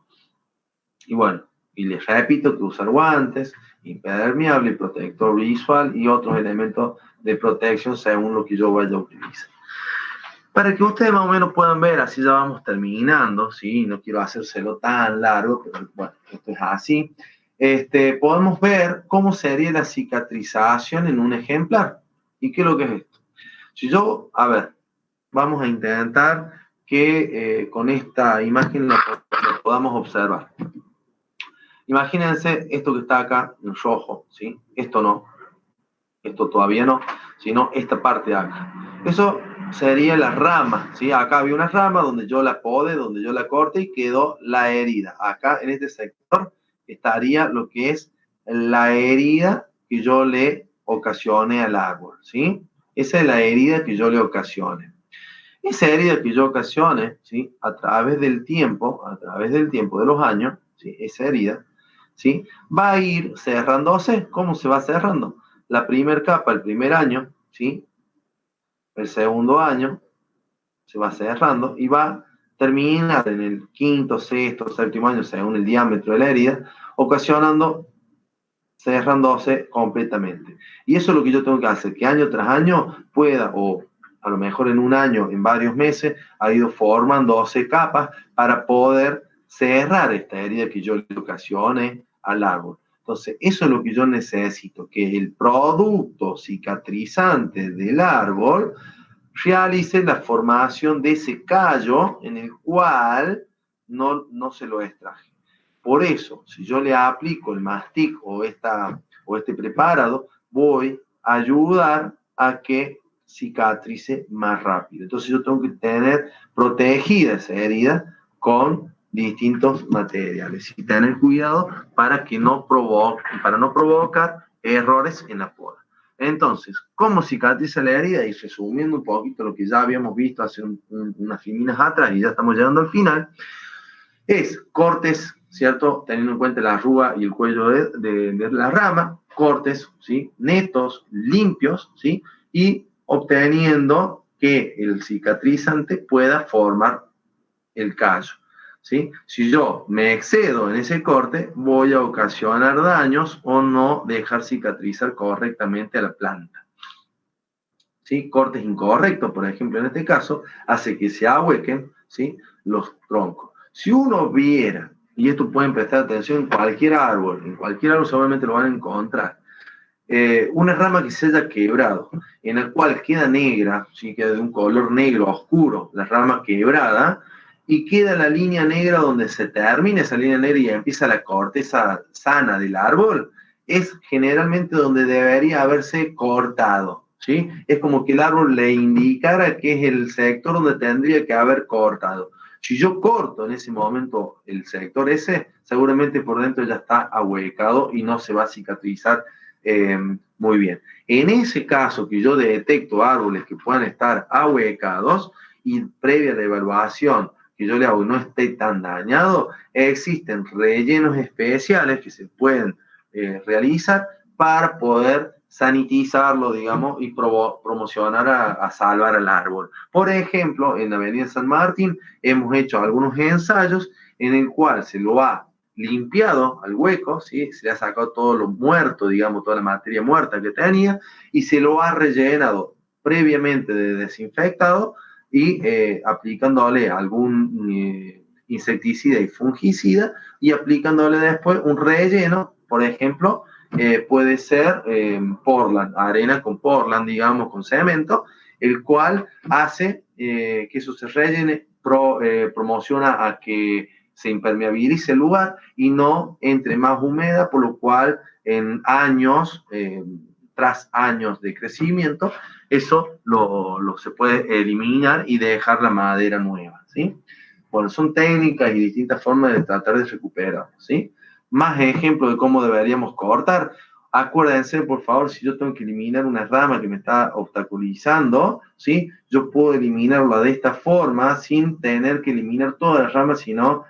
Y bueno, y les repito que usar guantes, impermeable, protector visual y otros elementos de protección según lo que yo vaya a utilizar. Para que ustedes más o menos puedan ver, así ya vamos terminando, ¿sí? No quiero hacérselo tan largo, pero bueno, esto es así. Podemos ver cómo sería la cicatrización en un ejemplar. ¿Y qué es lo que es esto? Si yo, a ver, vamos a intentar que con esta imagen lo podamos observar. Imagínense esto que está acá en rojo, ¿sí? Esto no, esto todavía no, sino esta parte de acá. Eso sería la rama, ¿sí? Acá había una rama donde yo la podé, donde yo la corté y quedó la herida. Acá en este sector estaría lo que es la herida que yo le ocasioné al árbol, ¿sí? Esa es la herida que yo le ocasioné. Esa herida que yo ocasione, ¿sí? A través del tiempo de los años, ¿sí? Esa herida, ¿sí? Va a ir cerrándose. ¿Cómo se va cerrando? La primera capa, el primer año, ¿sí? El segundo año se va cerrando y va a terminar en el quinto, sexto, séptimo año, según el diámetro de la herida, ocasionando, cerrándose completamente. Y eso es lo que yo tengo que hacer, que año tras año pueda, o a lo mejor en un año, en varios meses, ha ido formándose capas para poder cerrar esta herida que yo le ocasione al árbol. Entonces, eso es lo que yo necesito, que el producto cicatrizante del árbol realice la formación de ese callo en el cual no se lo extraje. Por eso, si yo le aplico el mastic o este preparado, voy a ayudar a que cicatrice más rápido. Entonces yo tengo que tener protegida esa herida con distintos materiales y tener cuidado para no provocar errores en la poda. Entonces, ¿cómo cicatriza la herida? Y resumiendo un poquito lo que ya habíamos visto hace unas semanas atrás y ya estamos llegando al final, es cortes, ¿cierto? Teniendo en cuenta la arruga y el cuello de la rama, cortes, ¿sí? Netos, limpios, ¿sí? Y obteniendo que el cicatrizante pueda formar el callo, ¿sí? Si yo me excedo en ese corte, voy a ocasionar daños o no dejar cicatrizar correctamente a la planta. ¿Sí? Cortes incorrectos, por ejemplo, en este caso, hace que se ahuequen, ¿sí? Los troncos. Si uno viera, y esto pueden prestar atención en cualquier árbol seguramente lo van a encontrar, una rama que se haya quebrado, en la cual queda negra, ¿sí? Queda de un color negro oscuro, la rama quebrada, y queda la línea negra donde se termina esa línea negra y empieza la corteza sana del árbol, es generalmente donde debería haberse cortado, ¿sí? Es como que el árbol le indicara que es el sector donde tendría que haber cortado. Si yo corto en ese momento el sector ese, seguramente por dentro ya está ahuecado y no se va a cicatrizar Muy bien. En ese caso que yo detecto árboles que puedan estar ahuecados y previa la evaluación que yo le hago no esté tan dañado, existen rellenos especiales que se pueden realizar para poder sanitizarlo, digamos, y promocionar a salvar al árbol. Por ejemplo, en la Avenida San Martín hemos hecho algunos ensayos en el cual se lo ha limpiado al hueco, ¿sí? Se le ha sacado todo lo muerto, digamos, toda la materia muerta que tenía, y se lo ha rellenado previamente de desinfectado y aplicándole algún insecticida y fungicida y aplicándole después un relleno, por ejemplo, puede ser Portland, arena con Portland, digamos, con cemento, el cual hace que eso se rellene, promociona a que se impermeabilice el lugar y no entre más húmeda, por lo cual en años, tras años de crecimiento, eso se puede eliminar y dejar la madera nueva, ¿sí? Bueno, son técnicas y distintas formas de tratar de recuperar, ¿sí? Más ejemplos de cómo deberíamos cortar. Acuérdense, por favor, si yo tengo que eliminar una rama que me está obstaculizando, ¿sí? Yo puedo eliminarla de esta forma sin tener que eliminar toda la rama, sino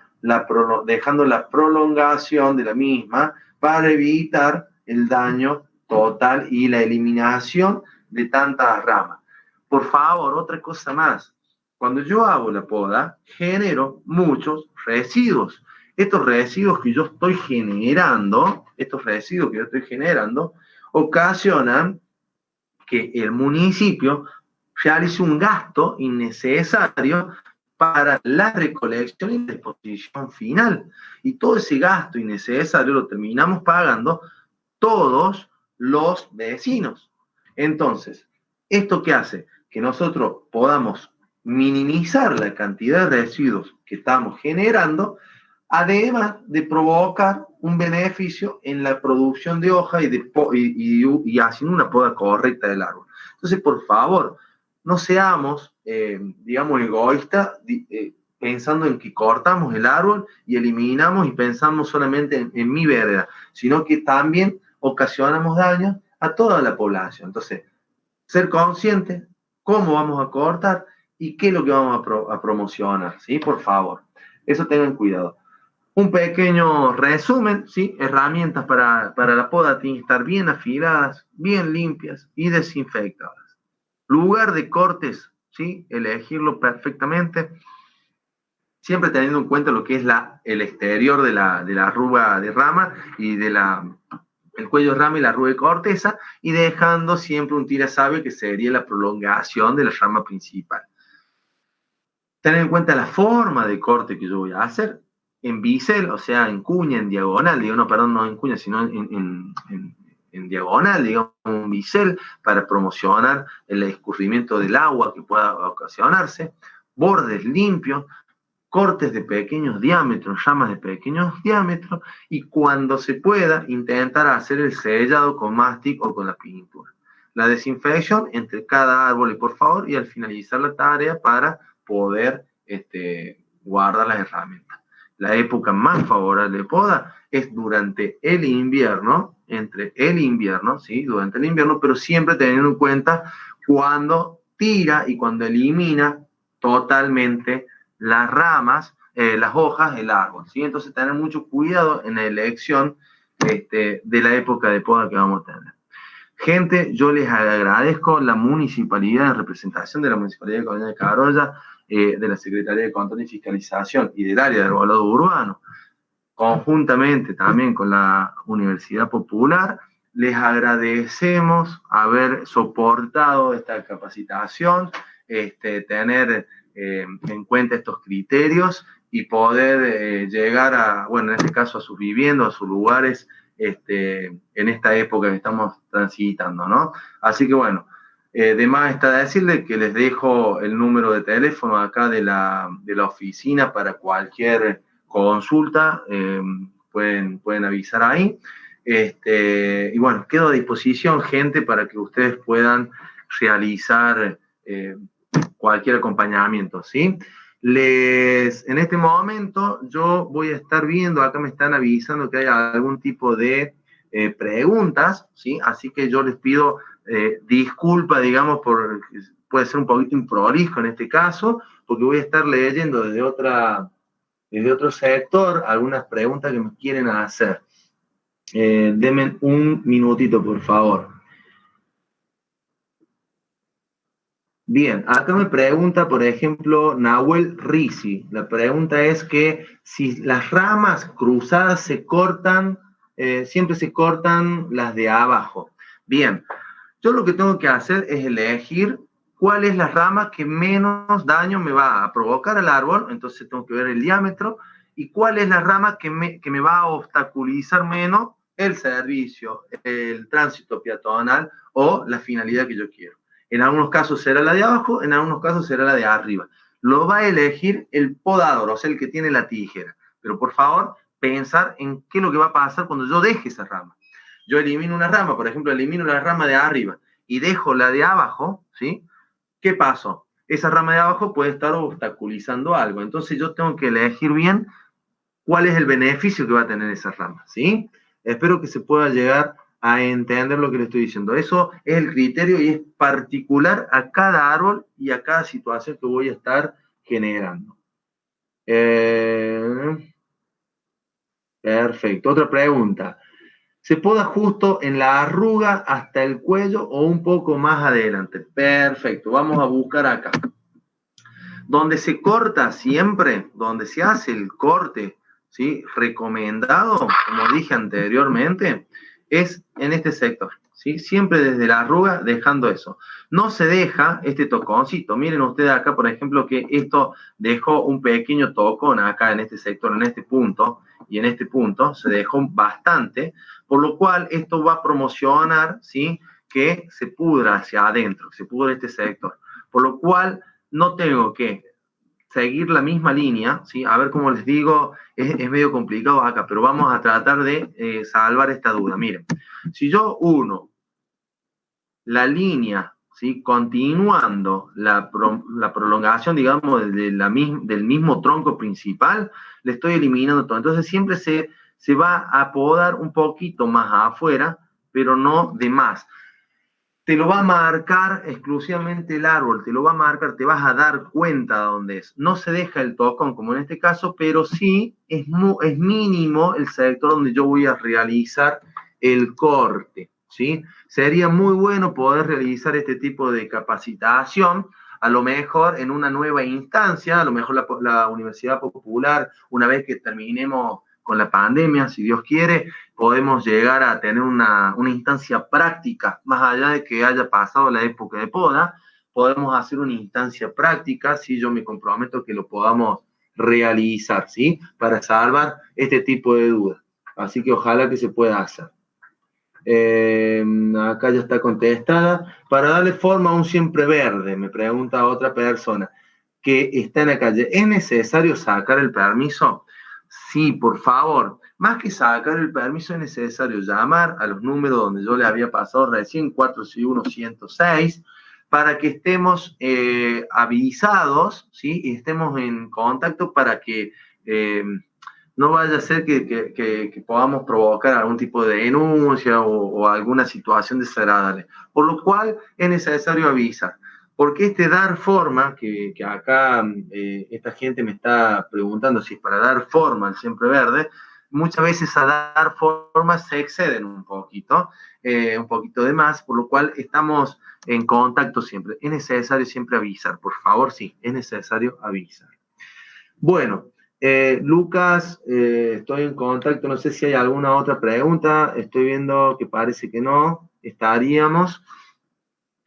dejando la prolongación de la misma para evitar el daño total y la eliminación de tantas ramas. Por favor, otra cosa más. Cuando yo hago la poda, genero muchos residuos. Estos residuos que yo estoy generando, ocasionan que el municipio realice un gasto innecesario para la recolección y disposición final. Y todo ese gasto innecesario lo terminamos pagando todos los vecinos. Entonces, ¿esto qué hace? Que nosotros podamos minimizar la cantidad de residuos que estamos generando, además de provocar un beneficio en la producción de hoja y haciendo una poda correcta del árbol. Entonces, por favor, no seamos, digamos, egoístas, pensando en que cortamos el árbol y eliminamos y pensamos solamente en mi vereda, sino que también ocasionamos daño a toda la población. Entonces, ser conscientes cómo vamos a cortar y qué es lo que vamos a promocionar, ¿sí? Por favor, eso tengan cuidado. Un pequeño resumen, ¿sí? Herramientas para la poda tienen que estar bien afiladas, bien limpias y desinfectadas. Lugar de cortes, ¿sí? Elegirlo perfectamente, siempre teniendo en cuenta lo que es el exterior de la arruga de rama y el cuello de rama y la arruga de corteza, y dejando siempre un tirasabe que sería la prolongación de la rama principal. Tener en cuenta la forma de corte que yo voy a hacer en bisel, o sea, en cuña, en diagonal, digo, no, perdón, no en cuña, sino en diagonal, digamos, un bisel para promocionar el escurrimiento del agua que pueda ocasionarse, bordes limpios, cortes de pequeños diámetros, ramas de pequeños diámetros, y cuando se pueda, intentar hacer el sellado con mastic o con la pintura. La desinfección entre cada árbol, y por favor, y al finalizar la tarea para poder guardar las herramientas. La época más favorable de poda es durante el invierno, ¿sí? Durante el invierno, pero siempre teniendo en cuenta cuando tira y cuando elimina totalmente las ramas, las hojas del árbol, ¿sí? Entonces tener mucho cuidado en la elección de la época de poda que vamos a tener. Gente, yo les agradezco la municipalidad, en representación de la Municipalidad de Colina de Carolla, de la Secretaría de Control y Fiscalización y del área de arbolado urbano, conjuntamente también con la Universidad Popular, les agradecemos haber soportado esta capacitación, tener en cuenta estos criterios y poder llegar a, bueno, en este caso a sus viviendas, a sus lugares, en esta época que estamos transitando, ¿no? Así que bueno, de más está decirles que les dejo el número de teléfono acá de la oficina para cualquier consulta, pueden avisar ahí. Y bueno, quedo a disposición, gente, para que ustedes puedan realizar cualquier acompañamiento, ¿sí? En este momento yo voy a estar viendo, acá me están avisando que hay algún tipo de preguntas, ¿sí? Así que yo les pido disculpa, digamos, puede ser un poquito improlijo en este caso, porque voy a estar leyendo desde otro sector algunas preguntas que me quieren hacer. Denme un minutito, por favor. Bien, acá me pregunta, por ejemplo, Nahuel Risi. La pregunta es que si las ramas cruzadas se cortan, siempre se cortan las de abajo. Bien, yo lo que tengo que hacer es elegir cuál es la rama que menos daño me va a provocar al árbol, entonces tengo que ver el diámetro, y cuál es la rama que me va a obstaculizar menos el servicio, el tránsito peatonal o la finalidad que yo quiero. En algunos casos será la de abajo, en algunos casos será la de arriba. Lo va a elegir el podador, o sea, el que tiene la tijera. Pero por favor, pensar en qué es lo que va a pasar cuando yo deje esa rama. Yo elimino una rama, por ejemplo, elimino la rama de arriba y dejo la de abajo, ¿sí? ¿Qué pasó? Esa rama de abajo puede estar obstaculizando algo. Entonces yo tengo que elegir bien cuál es el beneficio que va a tener esa rama, ¿sí? Espero que se pueda llegar a entender lo que le estoy diciendo. Eso es el criterio y es particular a cada árbol y a cada situación que voy a estar generando. Perfecto. Otra pregunta. ¿Se poda justo en la arruga hasta el cuello o un poco más adelante? Perfecto. Vamos a buscar acá. Donde se corta siempre, donde se hace el corte, ¿sí? Recomendado, como dije anteriormente, es en este sector, ¿sí? Siempre desde la arruga, dejando eso. No se deja este toconcito. Miren ustedes acá, por ejemplo, que esto dejó un pequeño tocón acá en este sector, en este punto, y en este punto se dejó bastante, por lo cual esto va a promocionar, ¿sí? Que se pudra hacia adentro, que se pudra este sector. Por lo cual no tengo que seguir la misma línea, ¿sí? A ver, como les digo, es medio complicado acá, pero vamos a tratar de salvar esta duda. Miren, si yo uno la línea, ¿sí? Continuando la prolongación, digamos, del mismo tronco principal, le estoy eliminando todo. Entonces siempre se va a podar un poquito más afuera, pero no de más. Te lo va a marcar exclusivamente el árbol, te lo va a marcar, te vas a dar cuenta de dónde es. No se deja el tocón, como en este caso, pero sí es mínimo el sector donde yo voy a realizar el corte, ¿sí? Sería muy bueno poder realizar este tipo de capacitación, a lo mejor en una nueva instancia, a lo mejor la Universidad Popular, una vez que terminemos con la pandemia, si Dios quiere, podemos llegar a tener una instancia práctica, más allá de que haya pasado la época de poda, podemos hacer una instancia práctica, si yo me comprometo que lo podamos realizar, ¿sí? Para salvar este tipo de dudas. Así que ojalá que se pueda hacer. Acá ya está contestada. Para darle forma a un siempre verde, me pregunta otra persona que está en la calle, ¿es necesario sacar el permiso? Sí, por favor. Más que sacar el permiso, es necesario llamar a los números donde yo le había pasado recién, 461-106, para que estemos avisados, ¿sí? Y estemos en contacto para que no vaya a ser que podamos provocar algún tipo de denuncia o alguna situación desagradable. Por lo cual es necesario avisar. Porque este dar forma, que acá esta gente me está preguntando si es para dar forma al siempre verde, muchas veces a dar forma se exceden un poquito de más, por lo cual estamos en contacto siempre. Es necesario siempre avisar, por favor, sí, es necesario avisar. Bueno, Lucas, estoy en contacto, no sé si hay alguna otra pregunta, estoy viendo que parece que no, estaríamos.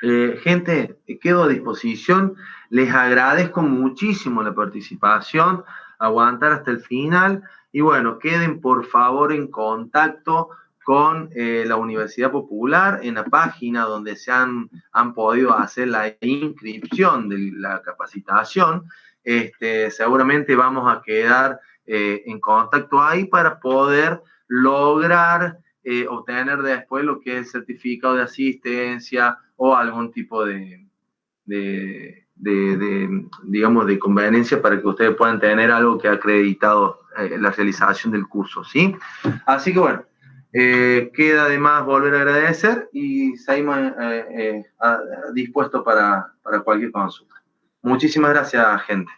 Gente, quedo a disposición, les agradezco muchísimo la participación, aguantar hasta el final y bueno, queden por favor en contacto con la Universidad Popular en la página donde se han podido hacer la inscripción de la capacitación. Seguramente vamos a quedar en contacto ahí para poder lograr obtener después lo que es el certificado de asistencia o algún tipo digamos, de conveniencia para que ustedes puedan tener algo que ha acreditado la realización del curso, ¿sí? Así que bueno, Queda además volver a agradecer y seguimos dispuestos para cualquier consulta. Muchísimas gracias, gente.